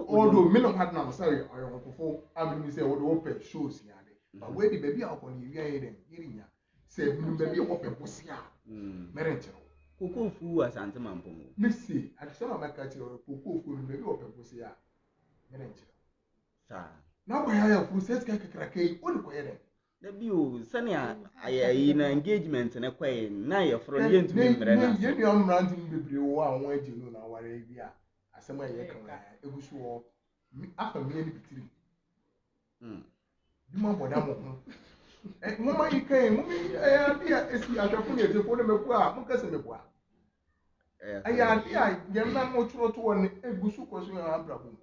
although me no had na sɛ ɔyɔnkofo a menim sɛ wode wopɛ shows yade but wadi baabi a wokɔ no yɛwia yɛ dɛm yɛrenya sɛ menim baabi a wɔpɛ bosi a mɛrenkyerɛ kokofu asante mampomo mesi adisema maka kyerɛ kokofu no baabi wɔpɛ bosi a mɛrenkyerɛ sa na kɔ ya fu sɛ sika kakraka yi wode kɔyɛ dɛm da bio sɛnea ayi na engagement ne kɔe na yɛforo ne yɛntumi mmerɛ na yɛn nua mmerante no bebree wɔ a wɔn agye no na ware bi a asɛm a yɛ kan egu so wɔ afa mmea no bitiri dwuma bɔda mo ho mama yi kan mo ade a esi ahwɛfo ne etefo ne meku a mo kasa meku a ade a yɛn na mo turo to wɔ ne egu so kɔ so yɛ abrabo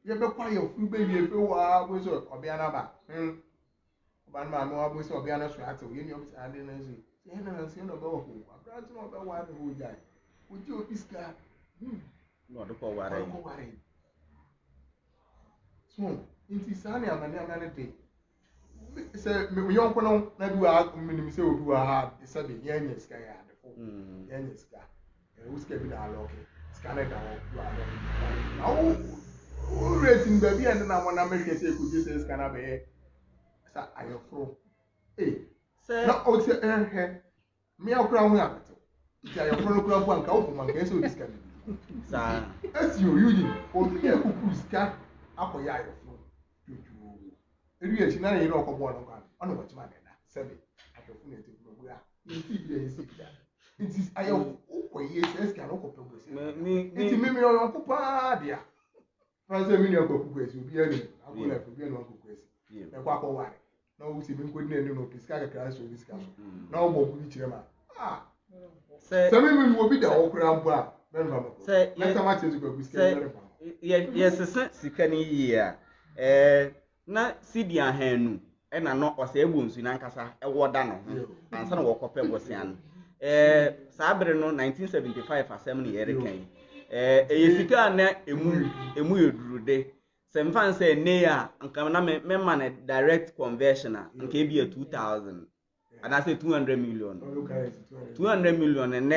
yɛbɛkɔ ayɛfo be wie fe wɔ a bo so ɔbea na ba ɔban ma mo abo so ɔbea na so ate yɛn yɛm ade na so yɛn na nse na ɔbɛwɔ ho abrante na ɔbɛwɔ ade ho gya oji obi ska no do ko ware so inti sane amane de sɛ me yɔnko no na du a minim sɛ odu a sɛ be yɛnyɛ sika yɛ adefo yɛnyɛ sika wo sika bi na alɔke sika na da wɔ du alɔke na wo rating baabi a na mo na mehwɛ sɛ kugye sɛ sika na bɛyɛ sa ayɔforo na o sɛ me akora ho abeto nti ayɔforo no kora bo anka wo foma nka sɛ odi sika bi sa esi o yuji obi yɛ kuku sika akɔyɛ ayɔforo eri echi na yɛ ɔkɔ bɔɔl nkwa ɔno wɔ kyima dɛda sɛbi ahwɛfo na eti kuma bua nti bi yɛ sika nti ayɔ ɔkɔyɛ sɛ sika no kɔpɛ bɔ sɛ nti mimi ɔyɔnko paa dia franse mi ni ɔkɔ kuku esi obi yɛ ni akɔ na obi yɛ ni ɔkɔ kuku esi ɛkɔ akɔ ware na o si mi nko di na ɛni na opi sika kakra so obi sika so na ɔbɔ obi kyerɛ ma sɛ mi mi obi da ɔkura mpo a bɛn ba mo sɛ yɛsese sika no yie a na sidi ahanu ɛna no ɔsɛ ebu nsu nankasa ɛwɔ da no ho ansa na wɔkɔpɛ bɔsia no saa bere no 1975 asɛm no yɛrekan ɛyɛ sika na emu yɛdurude sɛ mfa nsɛ ne a nka na mema ne direct conversion a nka ebi 2000 and I say 200 million. 200 million and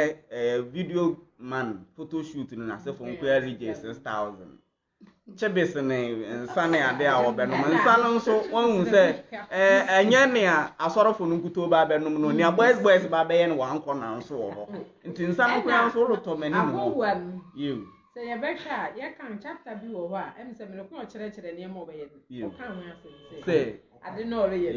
video man photo shoot in a phone query 6,000. Chebis and Sunny are there or Benum and Salon so one will say, and Yania, a sort of Nukuto Babenum, near West Babe and one corner so. In some grounds, all to many one. You say a better, you can't chapter be over, and some local church and near mobile. You can't say, I didn't know or you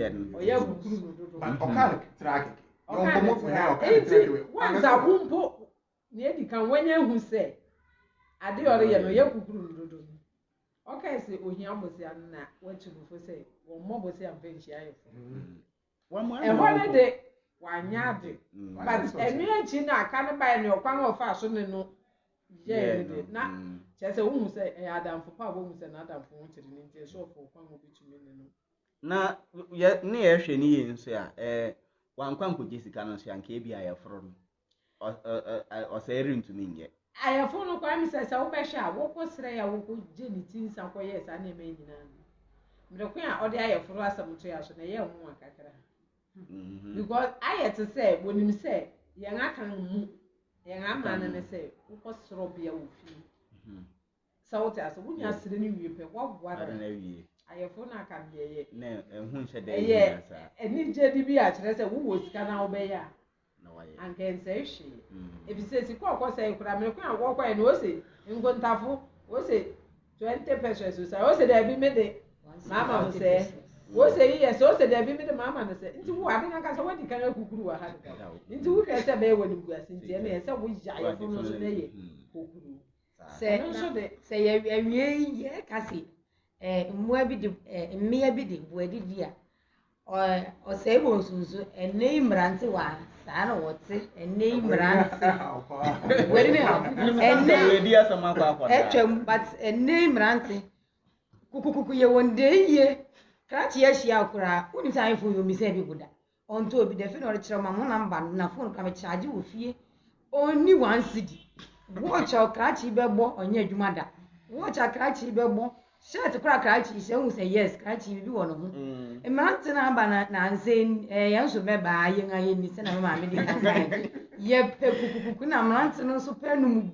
track. Once a wompo near the can when you say, I did already know you. Okay, say, oh, he almost not what you say, or mobile say, I'm very shy. One more, and one day, one yard, but a mere china can't buy your pound of fashion and no. Yeah, not just a woman say, I had done for power women and other for wanted in the show for one will be 2 million. Now, yet near Shani and say, one quank with Jessica and KBI from or saying to me yet. I have found crime says, I'll be sure. What was say I will put Jenny Tins and Quiet and a maiden. The queen or the eye for us some trials and a young one. Because I had to say, when you say, young I can move, young man, and I say, what was Robbie of you? So as when you are sitting, you pay what I don't know. I have found I can be a no, and whom said, yeah, and if JDB actually said, who was can obey? And can say she. If he says, you can't say, I mean, I walk away and was it in Gontafo, was it 20 pesos? I was it, I be made it. Mamma will say, was it yes, so said, I be made a mamma and said, into what I think I can what you can who I had into who can say when you were since and so we die from those days. Say, yeah, Cassie, maybe where did you? Or say, was a name Rantiwa. I know what's it, a name Ranti. Wait a minute, but a name Ranti. Kukukuya one day, ye. Cratch yes, Yakura, only time for you, Miss Ebibuda. On to be the funeral chairman number, na phone come charge you with ye. Only one city. Watch our cratchy bebo on your mother. Watch our cratchy bebo. Shut to crack cratchy, so say yes, cratchy be one of them. A mountain abana and saying, young so by young I in the cinema. Yep, Pekuna mountain also penum.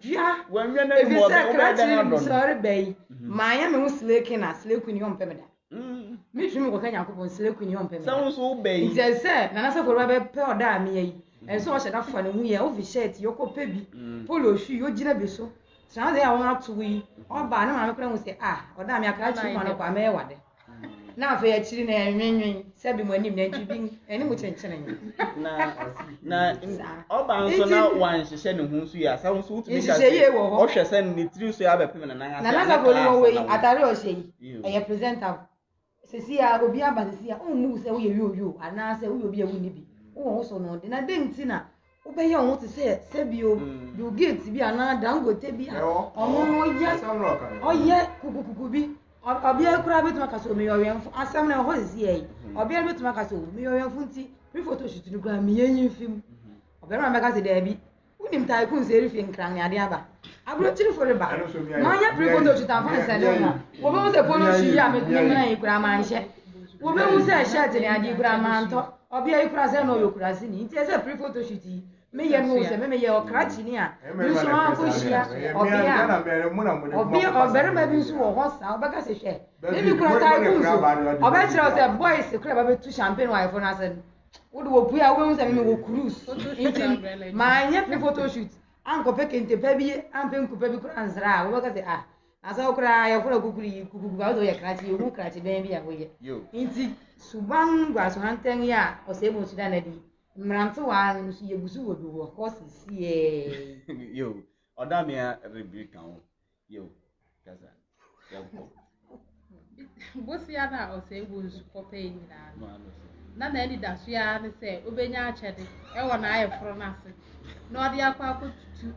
When you say cratchy, sorry, bay. Miami was slaking us, slaking your pemeda. Miss you can you slaking your pemeda. Sounds so bay. It said, Nasa for Robert Pelda me. And so I said, after we are overshed, Yoko Pebby, Polo, she, your Ginabiso. So they are not to we, or Banana will say, or damn, I can't see one of our mayor. Now, for your children and meaning, 7 when you need to be any much entertaining. Now, all bound so now once you send whom we are sounds so to say, or shall send me through so I have a payment and another way at a rosy. I present up. Cecilia will be about to see, oh, move, say you, and now say we will be a winnie. Oh, also no, then I didn't see now. Obey you want to say, Sebio, you get to be another dango tebi. Oh, yes, oh, yeah, Kukubi. I'll be a crab with Macaso, as some of his ye. I'll be able to Macaso, Mio Funti, pre-photo shoot to the Grammy film. Of every magazine, Debbie. Wouldn't tycoon say anything, Craniaba. I brought you for a bar. My pre-photo shoot and find what was the polo she am with grandma and shed? What was that shirt in the grandma? I'll be a present or your cousin. It is a pre-photo shoot. May I know some may your cratchina, or be a very maybe so horse, I'll back as a share. Maybe you could have I bet you a boys to crab a bit to champagne while for nothing. What will we are women and we will cruise? My young photo shoot. Uncle Peckin to baby and Pink Baby answer. What does it are? As I cry for a cookie, go out of your cratchy, you won't cratchy baby away. You. Indeed, Suban Guasohantan ya, or Sable Sudanadi. Mranto one, she was of course, see you. Or Damia rebuke you, Cousin. What's the other or say was for paying that? None any that she had say, Ubenya chatting, and I have from nothing. Nor the aqua to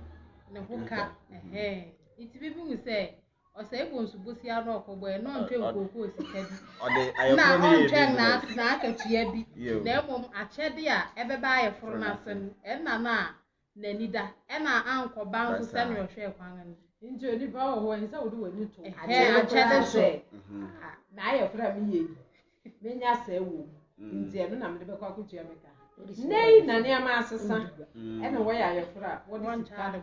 the hooker, it's people who say, or say, was Bussia rock or where non to go is heavy. Now, on train now, snack at Yabby, Nemum, a chedia, ever buy a for nothing, and Nana, Nenida, and our uncle bound to send your share. Into the power when so do a little. I chatted say, now you're from me. Many I say, in the end, I'm the Baku Jamaica. nei na nneɛma asesa ɛna wɔyɛ ayɛforo a wɔde sika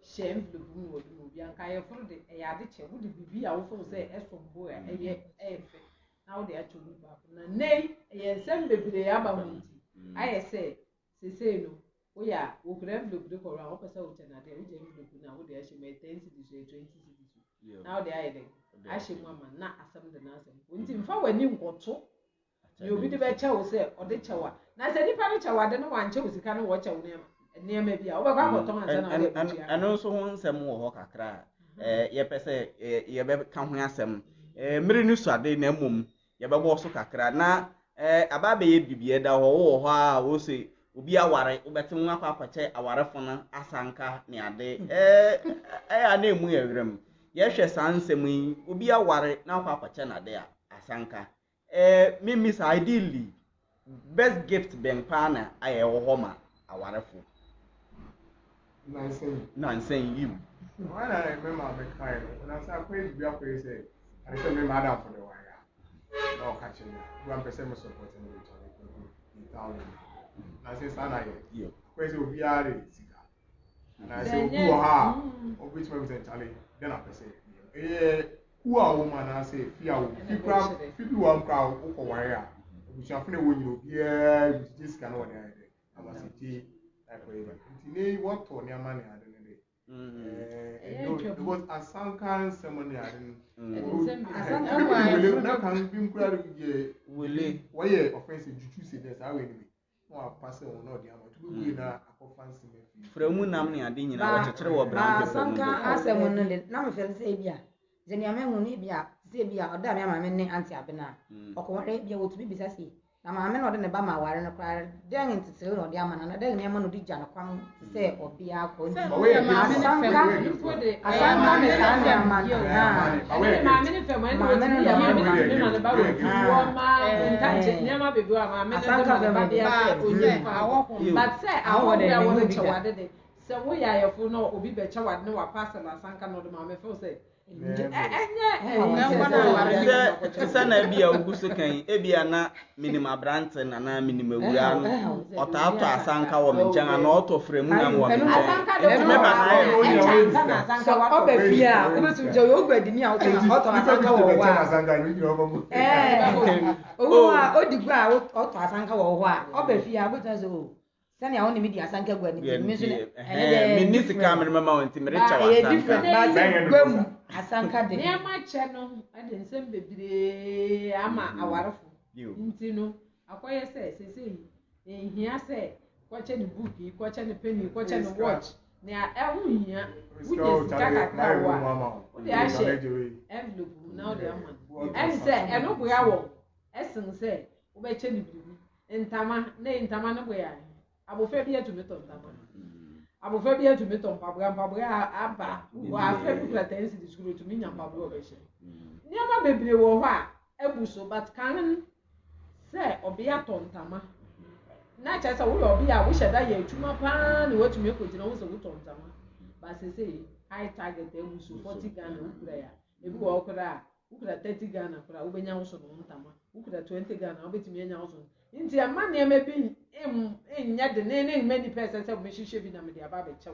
hyɛ envelope mu wɔ mu bi anka ayɛforo de ɛyɛ ade kyɛ wode bibi a wofo sɛ ɛsombo a ɛyɛ ɛfɛ na wode akyɛ mu baako na nei ɛyɛ nsɛm bebree aba ho nti ayɛ sɛ sesei no woyɛ a wokura envelope de kɔrɔ a wopɛ sɛ wokyɛ na de wogye envelope na wode ahyɛ mu 10 cedis 20 cedis na wode ayɛ de ahyɛ mu ama na asɛm de na asɛm nti mfa w'ani nkɔto ne obi de bɛkyɛ wo sɛ ɔde kyɛ wa na sɛ nipa no kyɛ wa de no wankyɛ wo sika no wɔkyɛ wo nneɛma bi a wobɛkɔ akɔtɔn ansa na wode atua ɛno nso ho nsɛm wɔ hɔ kakra yɛpɛ sɛ yɛbɛka ho asɛm mmere no suade na mmom yɛbɛbɔ so kakra na aba bɛyɛ bibie da hɔ wɔ hɔ a wo se obi aware wobɛte ho akɔ akɔkyɛ awarefo no asanka ne ade ɛyɛ na emu yɛ werɛm yɛhwɛ saa nsɛm yi obi aware na akɔ akɔkyɛ n'ade a asanka miss ideally best gift bɛn paa na ayɛ wɔ hɔ ma awarefo nansen you when I remember the kind when I say pray be pray say I say me madam for the wire no catching me one person supporting me to 1000 na say sana ye pray say obi are sika na say obi wo ha obi tuma be chale then I say who a woman na say fi a wo fi bi wa mkra wo ko wire obi chafune wo nyiro bia bi sika na wo na ide amasiti Today, what to near money I didn't because a sankan ceremony I didn't. That can be incredible. Why offensive you say this? I will be. No, pass on no the amount to be na a fancy. From Munamni, I didn't know what to throw about sankan as a woman. Now, feel Sabia. Then your man will be a Sabia or Damia, my men, Auntie Abena, or Corabia would be busy. Na maame na ɔde ne ba ma ware no kra den ntete no ɔde ama na den ne ma no di gya no kwan sɛ obi akɔ nti asanka ne san ne ama na maame ne fam ɛne wɔde ne ma ne ba wɔ fuwa ma ntanche ne ma bebu a maame ne de ma ne ba bia sɛ onye awɔ but sɛ awɔ de wɔde kyɛwade de sɛ wo ya yɛfo no obi bɛ kyɛwade ne wa parcel asanka no de maame fo sɛ sana bia oguso kan ebia na minima brante na na minima wura no otato asanka wo menjan na oto fremu na wo menjan me ba na so obafia obetu je ogbadi ni a oto asanka wo wa odigbo a oto asanka wo ho a obafia obetu so sani a woni media asanka gwa ni me so minisika me mama wonti me recha wa asanka de niama che no ade nsem bebree ama awarefo nti no akoye sesei ehia se kwache ne book kwache ne penny kwache ne watch ne ehu hia wuje sika kakra wa ode ahye envelope na ode ama en se eno boya wo esen se wo be che ne bibi ntama no boya abofa bi atumi to ntama abofa bi atumi to mpaboa aba wa afa bi kra tensi di skulu tumi nya mpaboa obehye niama bebre wo ho a ebuso but kan se obia to ntama na cha se wo obia wo hyeda ya atuma pa na watumi ekogina wo se wo to ntama ba se high target ebuso 40 Ghana ukura ya ebi wo okura ukura 30 Ghana kura wo benya wo so no ntama ukura 20 Ghana wo betumi enya wo so nti ama niama bi enya de ne many person say me hihye bi na me de aba be chew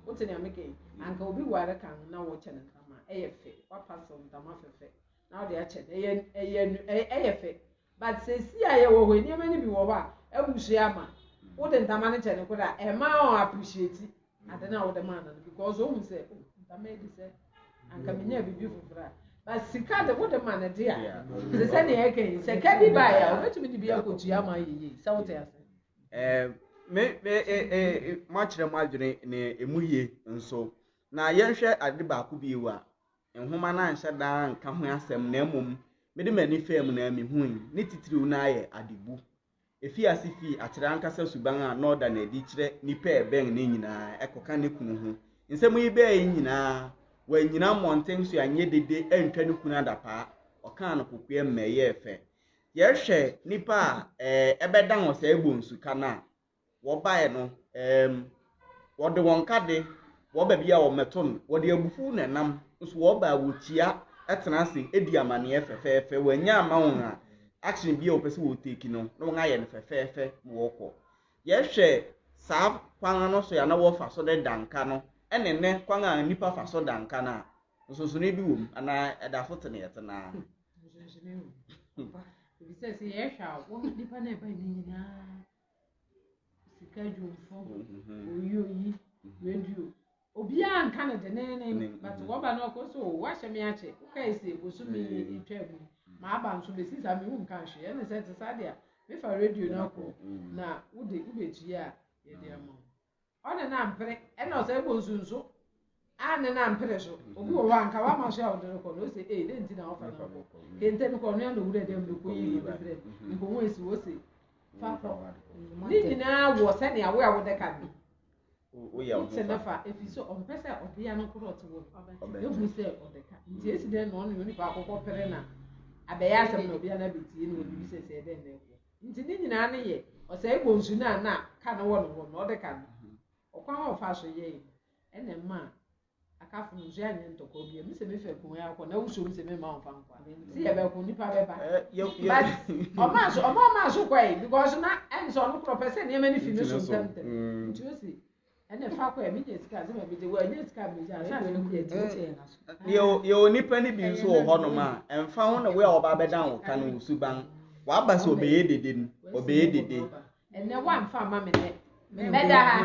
wote ne ameke anka obi ware kan na wo che ne kama eyefe wa paso ntama fefe na wo de a che eyefe but say si aye wo ho niama ni bi wo ba abusu ama wo de ntama ne che ne koda e ma o appreciate ade na wo de man na because o hu say ntama e di say anka me nya bibi fufura but sika de wo de man de a se se ne yake se ka bi ba ya o betumi di bi akotu ya ma yeye se wo te ase machire madwene ne emuye nso na yenhwe ade ba ko bi wa enhoma na anhye da nka ho asem na emom me de mani fam na mi hu ni titiriw na aye adebu efi asifi akire ankasa suban a no da na edi kire nipa eben ne nyina ekoka ne kunu hu nsem yi be nyina wa nyina monten so anye dede entwa ne kunu adapa oka no kokue mmeye efe yehwe nipa ebedan o se egbo nsuka na wo bae no wo de won kade wo ba bia wo meton wo de abufu na nam nso wo ba wo tia etena ase edi amane efefefe wanya ama won a action bia wo pese wo take no no won aye no fefefe wo ko yɛhwɛ saa kwan no so ya na wɔfa so de danka no ɛne ne kwan a nipa fa so danka na nsonsone bi wɔ mu ana ɛda so tene yɛtena ebi sɛ sɛ yɛhwɛ a wɔn nipa na ɛba ne nyinaa sika dwomfo oyi radio obiara nka no denene but wɔba na ɔkɔ so wahyɛ me akyɛ wokae sɛ bosomi etwa mu ma aba nso besi sa me hu nka hwɛ ɛne sɛ te saa deɛ mefa radio na kɔ na wobɛkyie a yɛde ama ɔne na mpere ɛna ɔsɛ ɛbɔ nsunso ane na mpere so obi wɔ hɔ anka wama so a wode rekɔ no ɔsɛ dɛ nti na wɔfa no kɔ kente no kɔ no yɛna wura dɛ mbɛkɔ yi bebrɛ nkɔmmɔ esi wɔ se fa kɔ ne nyinaa wɔ sɛnea wo a wode ka no wote ne fa ɛfiri sɛ ɔmpɛ sɛ ɔbea no korɔ ɔte wɔ ɛhu sɛ ɔde ka nti esi dɛ na ɔne onipa akɔkɔ pere na abɛyɛ asɛm na ɔbea no abɛtie no wɔbibi sɛ sɛ ɛdɛ nnɛ kɔ nti ne nyinaa ne yɛ ɔsɛ ɛbɔ nsu no a na ka no wɔ no hɔ na ɔde ka no ɔkwan a ɔfa so yɛ ɛna mma akafo no nso anyɛ ntɔkɔ bia mi sɛ mefɛ kun ya akɔ na wusom sɛ mema ɔmfa nkwa nti yɛbɛko nipa bɛba but ɔma so kɔe because na ɛnsɛ ɔno korɔ pɛ sɛ nneɛma no fi no so ntɛmntɛm nti o si ɛna fa kɔe menya sika sɛ ma bɛgye wɔanyɛ sika bɛgye asase no kuyɛ tiɛtiɛ na so yɛwɔ nipa no bi nso wɔ hɔnom a ɛmfa ho na wo a ɔba bɛdan wo ka no wo suban waba sɛ ɔbɛyɛ dede no ɔbɛyɛ dede ɛnɛ wamfa ama me nɛ mɛda ha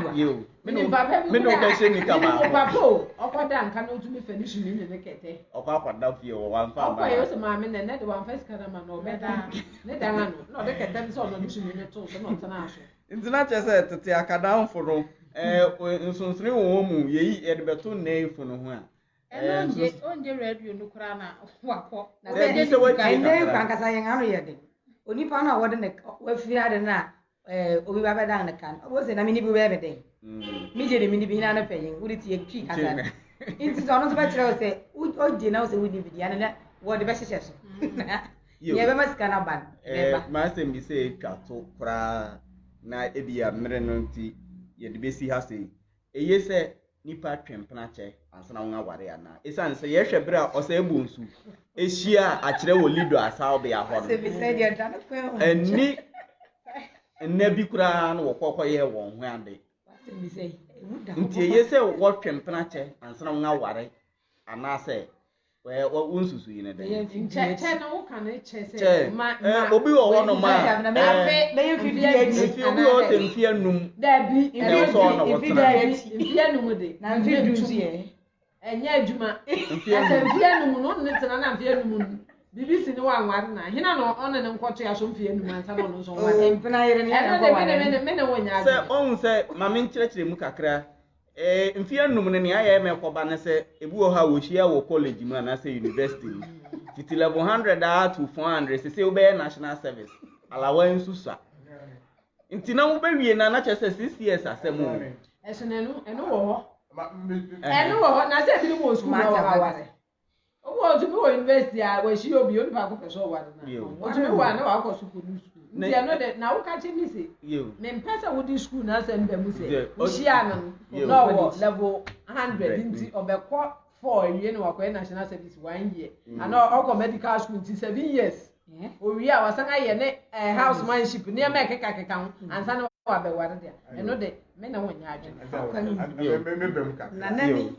mene wokɛhyɛ nika baako papa o ɔkɔda nka na ɔtumi fa ne sumi ne ne kɛtɛ ɔkɔ akɔda fie wɔ wamfa ama ɔkɔyɛ ɔsɛ maame nɛ de wamfa sika na ma na ɔbɛda ne da ha no na ɔde kɛtɛ no sɛ ɔno ne sumi ne to so na ɔtena so nti na kyerɛ sɛ tete akadanfo no nsonsone wɔ wɔn mu yɛyi yɛde bɛto nnɛɛfo no ho a ɛna onye radio no koraa na wakɔ na sɛ ɛnɛ kwankasa yɛn ano yɛ de onipa no a wɔde ne wafiri ade no a obi ba bɛdan ne kan wo sɛ na mini bi bɛbɛ den mi gye de mini bi hina no pɛyin wo de tie twi kasa nti sɛ ɔno nso bɛkyerɛ wo sɛ ogye na wo sɛ wodi bi dia ne wɔde bɛhyehyɛ so yɛ bɛma sika na ban bɛba ma sɛ mi sɛ etwa to koraa na ebi ya mmere no nti yɛde bɛsi ha sɛ eye sɛ nipa twempena kyɛ ansa na wɔn aware ana esan sɛ yɛhwɛ bere a ɔsɛ ebu nsu ehyia akyerɛ wɔ lido asaw be ahɔ no sɛ bi sɛ deɛ da no kɔ ɛni nna bi koraa na wɔkɔkɔ yɛ wɔn ho ade nti eye sɛ wɔtwe mpena kyɛ ansa na wɔn aware anaasɛ wɔn nsusu yi ne de kyɛ na wo ka ne kyɛ sɛ obi wɔ hɔ no ma bɛyɛ fidi akyi obi wɔ sɛ mfie num dabi mfie num de na mfie du nso yɛ ɛnyɛ adwuma asɛ mfie num no ne tena na mfie num bibi si ne wa nware na hina no ɔne ne nkɔto ya so mfie num ansa na ɔno nso nware mpena yere ne ya nkɔ ware me ne wonya sɛ ɔhu sɛ ma me nkyerɛkyerɛ mu kakra mfie num ne nea ayɛ mɛkɔba ne sɛ ebi wɔ ha wɔhyia wɔ college mu anaasɛ university mu fiti level 100 to 400 sɛ wobɛyɛ national service alawa nso sa nti na wobɛwie na na kyerɛ sɛ 6 years asɛm o ɛso ɛno wɔ hɔ ɛno wɔ hɔ na sɛ ebi wɔ school na wɔ aware owo otumi wɔ university a wɔhyia obi onipa akɔ pɛ so ɔware na otumi wɔ a na wakɔ school no school nti ɛno de na woka kye mi sɛ mempɛ sɛ wodi school na asɛm bɛ mu sɛ wohyia no na ɔwɔ level 100 nti ɔbɛkɔ 4 awie na wakɔyɛ national service 1 year ana ɔkɔ medical school nti 7 years owie a wasan ayɛ ne housemanship nneɛma ɛkekakeka ho ansa na wabɛware de ɛno de me na wɔnyɛ adwene na nani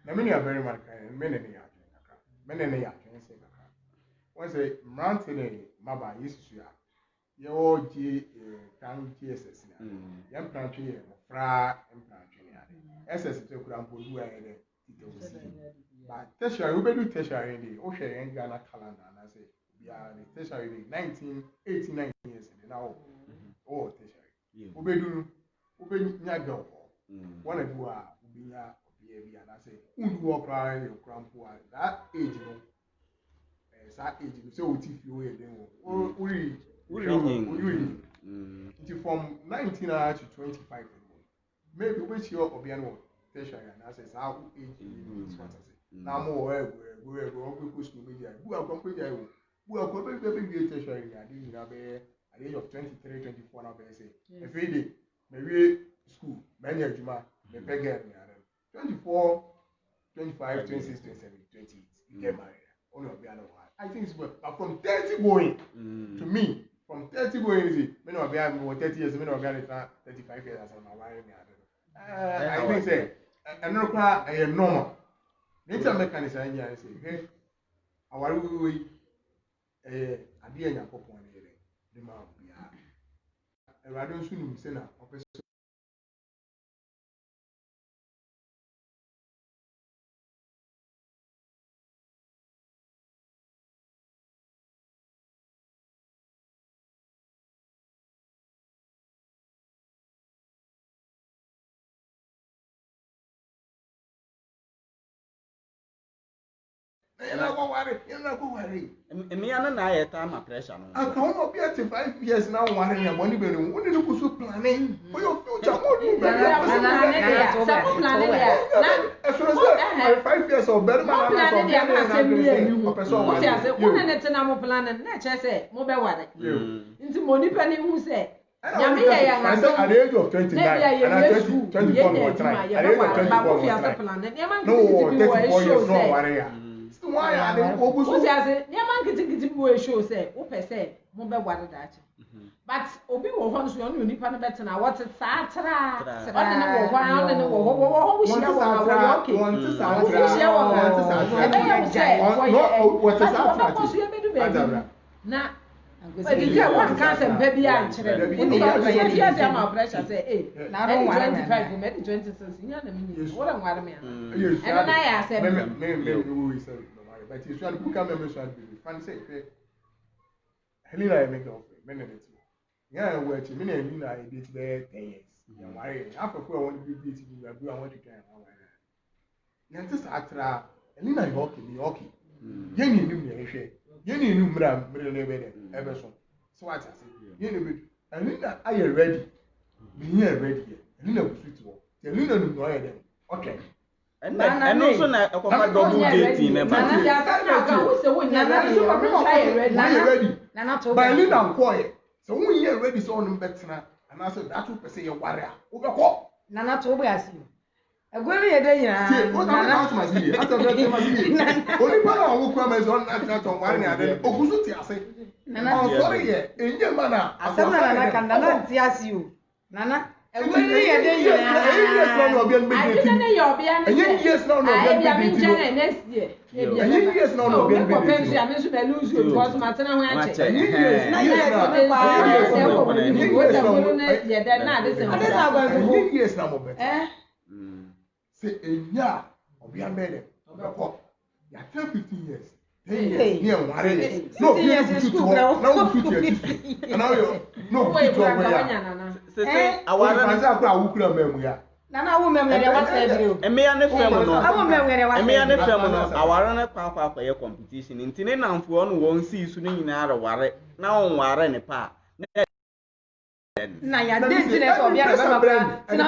na many are very much many once a month in a maba used to ya o g kan gss na ya mpantwe ye fra mpantwe ya ss te kura mpodu aye de but tertiary we do tertiary dey o hwe yen Ghana calendar na say ya the tertiary dey 1989 years now oh tertiary we nya go one do a we nya obi na say undu wo kra ye krampo that age no that age no say o ti fi o ye den wo uri from 19 to 25 maybe we see obi an tertiary na say how age is what I say na mo go school media bu akon media wo bu akon be tertiary ya dey na be at the age of 23 24 now be say every day maybe school many adwuma me pegel me are 24 25 26 27 28 you get married only obi an I think it's well. But from 30 going, to me, from 30 going, is it? Me no be 30 years, me no be 35 years as my wife. I think say, I know quite a normal. Nature mechanism, I say, okay. Our way, a dear young couple, the man be a rather soon say now. You're not going worry. Me and I time my pressure. I can't be at 5 years now, worrying about money. What did you so planning for your future? What do you plan? 5 years of better at the age of 29, and at 24 more time. At the age of 24 more time. No, 34 years, no worry. Why are they always so? Show say, Ope say, Mobile water that. But Obi will want to only nipa better now. What's it, Satra? I don't know why, I don't know what we share. Now, but you get one cancer, baby, and children. When you hear them, our pressure say, hey, now 25, maybe 26, what am I? And I said, but you should book a membership. Fancy, Helena, I make off minutes. Yeah, where to me, I did there 10 years. After 4 want to be beating you, I want to carry on. Yantis Atra, Helena, you okay. Yenny knew me, Yenny knew Mram, ever so. So what I say, Yenny, Helena, I am ready. Me ready. Helena was sweet. Helena knew no idea. Okay. And also na double date in a man. By Lina and quiet. So when you ready so on better, and I said that will say a warrior. Nana told us you. A very day, what I see. After that, only one who comes on that on one and Ogusuti, I say, Nana, sorry, in your manner. I cannot see you. Nana. And when you are there, yes, no, next year. Yes, no, lose you because Matana went. Yes, no, say, yeah, or be a man. You 15 years. 10 years. Yeah, no, yes, school now. No, no, Nana woman, and me and the family, our papa for your competition. In Tinan for one won't see soon in our warrant. Now, warrant a pa. Now, you're dancing for the other brand. And I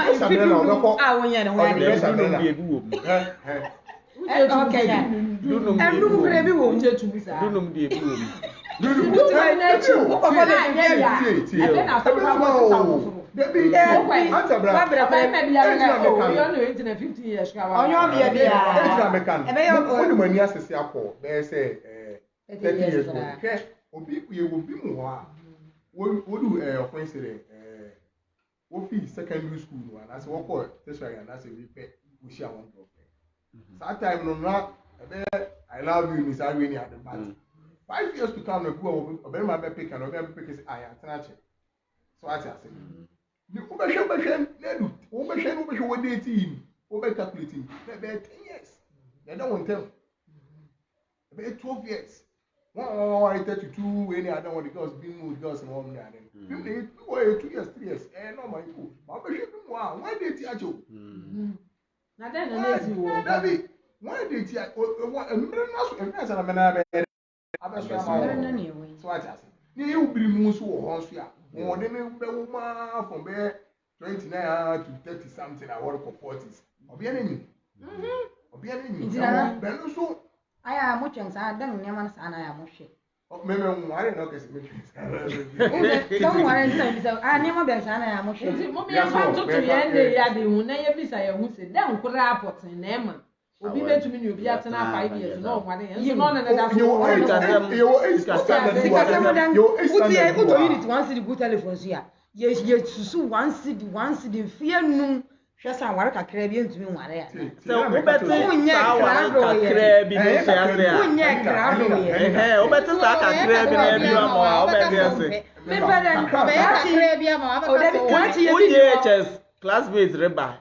secondary school and as what call tertiary and as a repair we share one of that time no not I love you Miss Irene at the back 5 years to come no go obey my pick and obey pick is I attach so I say the obeshen nedu obeshen what dey team obey calculating be 10 years they don't want tell be 12 years 32 when I don't want the girls being moved girls and all that. You 2 years, 3 years, no my cool. But why did you? Now then, David, why did you? So I just you be moved so more than from there 29 to 30 something. I work for 40s. Or be enemy. Or be enemy. So I am much and I don't know and I am much. Maybe I'm worried. No, because don't worry. I never been and I am much. Mommy, I want to end the yard. You never be say who said, then could rapport in them. obi betumi ni obi atena 5 years no wade enso no na da so unit one city good telephone so ya ye susu one city fear num hwesa ware kakra bi entumi ware ya so ubeti sa ware kakra bi no so ase ya unye krado ye ubeti sa kakra bi na bi ama ubeti ase me pere kakra bi ama abeka so unye classmates reba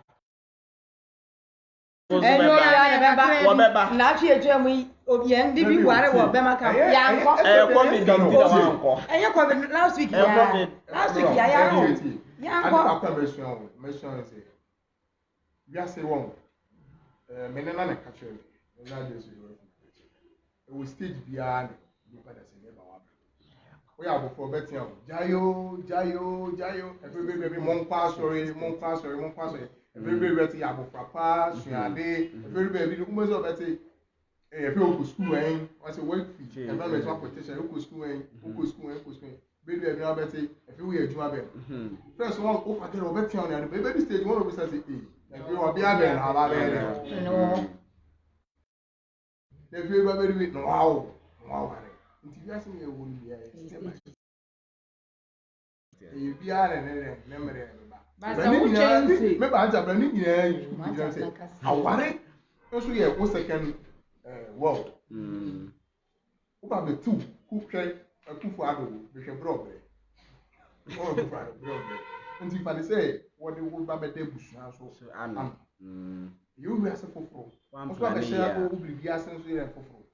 wabeba na fi eju emu obi en di bi ware wo be maka ya nko covid bi na wanko covid last week ya nko akwa mention say we say one menena na catch me na dey so we stage bia ni pada se never wa we are before betting out jayo everybody mon kwa sorry everybody betting abofrapa suade everybody no mo so betting if you go school I say work fee environmental protection you go school baby every now betting if you we adwuma be first one go forget o betting on the baby stage one of say if you obi aben hala be no if you baby no wow nti bi ase me wo ni ya e bi ara ne mere ba sa wo change me ba ja bra ni nyina you say aware so ye wo second world wo ba be two who hwe akufo ado be hwe brobe o ku fa brobe nti fa ni say wo de wo ba be de busua so am you we ase foforo wo so ba share ko bibi ase so ye foforo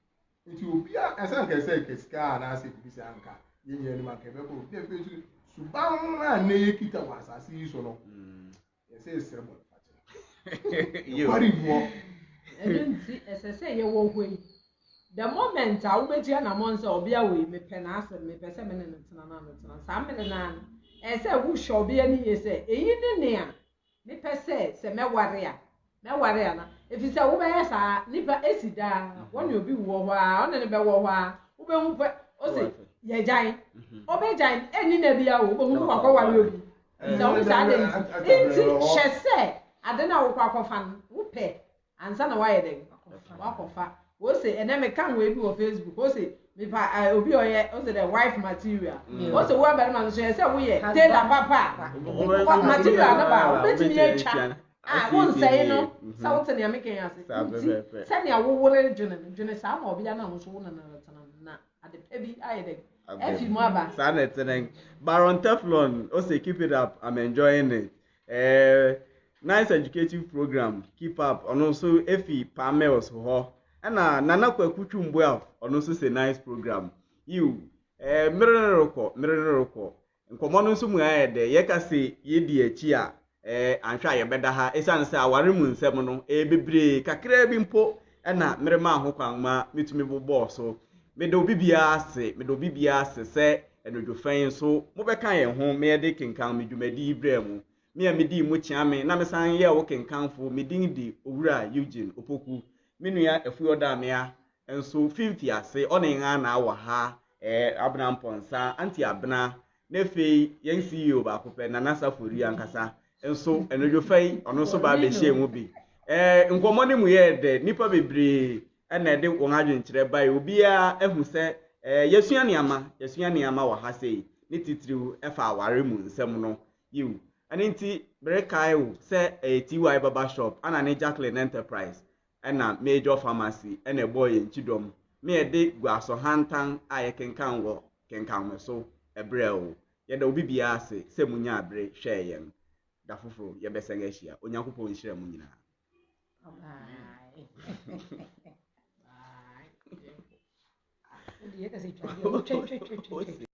nti obi a ese nke se kesika na ase bibi se anka yenye ni maka be ko de fe suban na ne yekita wa asase so no ye se serebo you kwari mo nti esese ye wo hoi the moment a ubetia na monse obi a we me pe na ase me pe se me ne ntena na ntena sa me na ese wo hwe obi ani ye se eyi ne a me pe se me ware a na efi se wo be ya sa nipa esida woni obi wo ho a ona ne be wo ho a wo be hu pe o se ye jan obi jan eni na bia wo be hu kwa kwa ware obi nza wo sa de nti hye se ade na wo kwa fa wo pe ansa na wa ye de wa kofa wo se ene me kan we bi wo Facebook wo se me pa obi oye wo se the wife material wo se wo be ma so ye se wo ye tailor papa material na ba wo betimi ye twa won say no sa wo tene ameke ya se se ne wo wore dwene sa ma obi ya na wo so wo na ade pe bi aye de efi mo aba sa na tene Baron Teflon o say keep it up, I'm enjoying it. Nice educative program, keep up. And also efi Pamels ho na nana kwakutwu mbua ono so say nice program you mireroko nkomo no so mu ayede ye ka se ye di achi a anhwa ye beda ha esan se aware mu nsem no bebre kakra bi mpo na mirema ho kwanma mitumi bobo so me do bibia ase se enodwofan so mo beka ye ho me de kenkan me dwumadi ibrahim me a medi mu chiame na me san ye wo kenkanfo me din di owura Eugene Opoku minua efuoda mea enso 50 ase ona nga na awa ha abna mponsa anti abna nefe yen CEO ba kope na nasa fori ankasa enso enodwofai ono so ba be hie mu bi nkomo ne mu ye de nipa bebre na de won adwenkyere bai obi a ehu se yesua niama wa ha sei ne titiriu efa aware mu nsem no you aninti brekai wo se TY Baba Shop ana ne Jacqueline Enterprise na Major Pharmacy na boy nchidom me e de Guasohantan aye Kenkan wo Kenkan me so ebrel ye da obi bia ase se munya abre hwe yen da foforo ye besenge hia onyankopon nhire mu nyina bye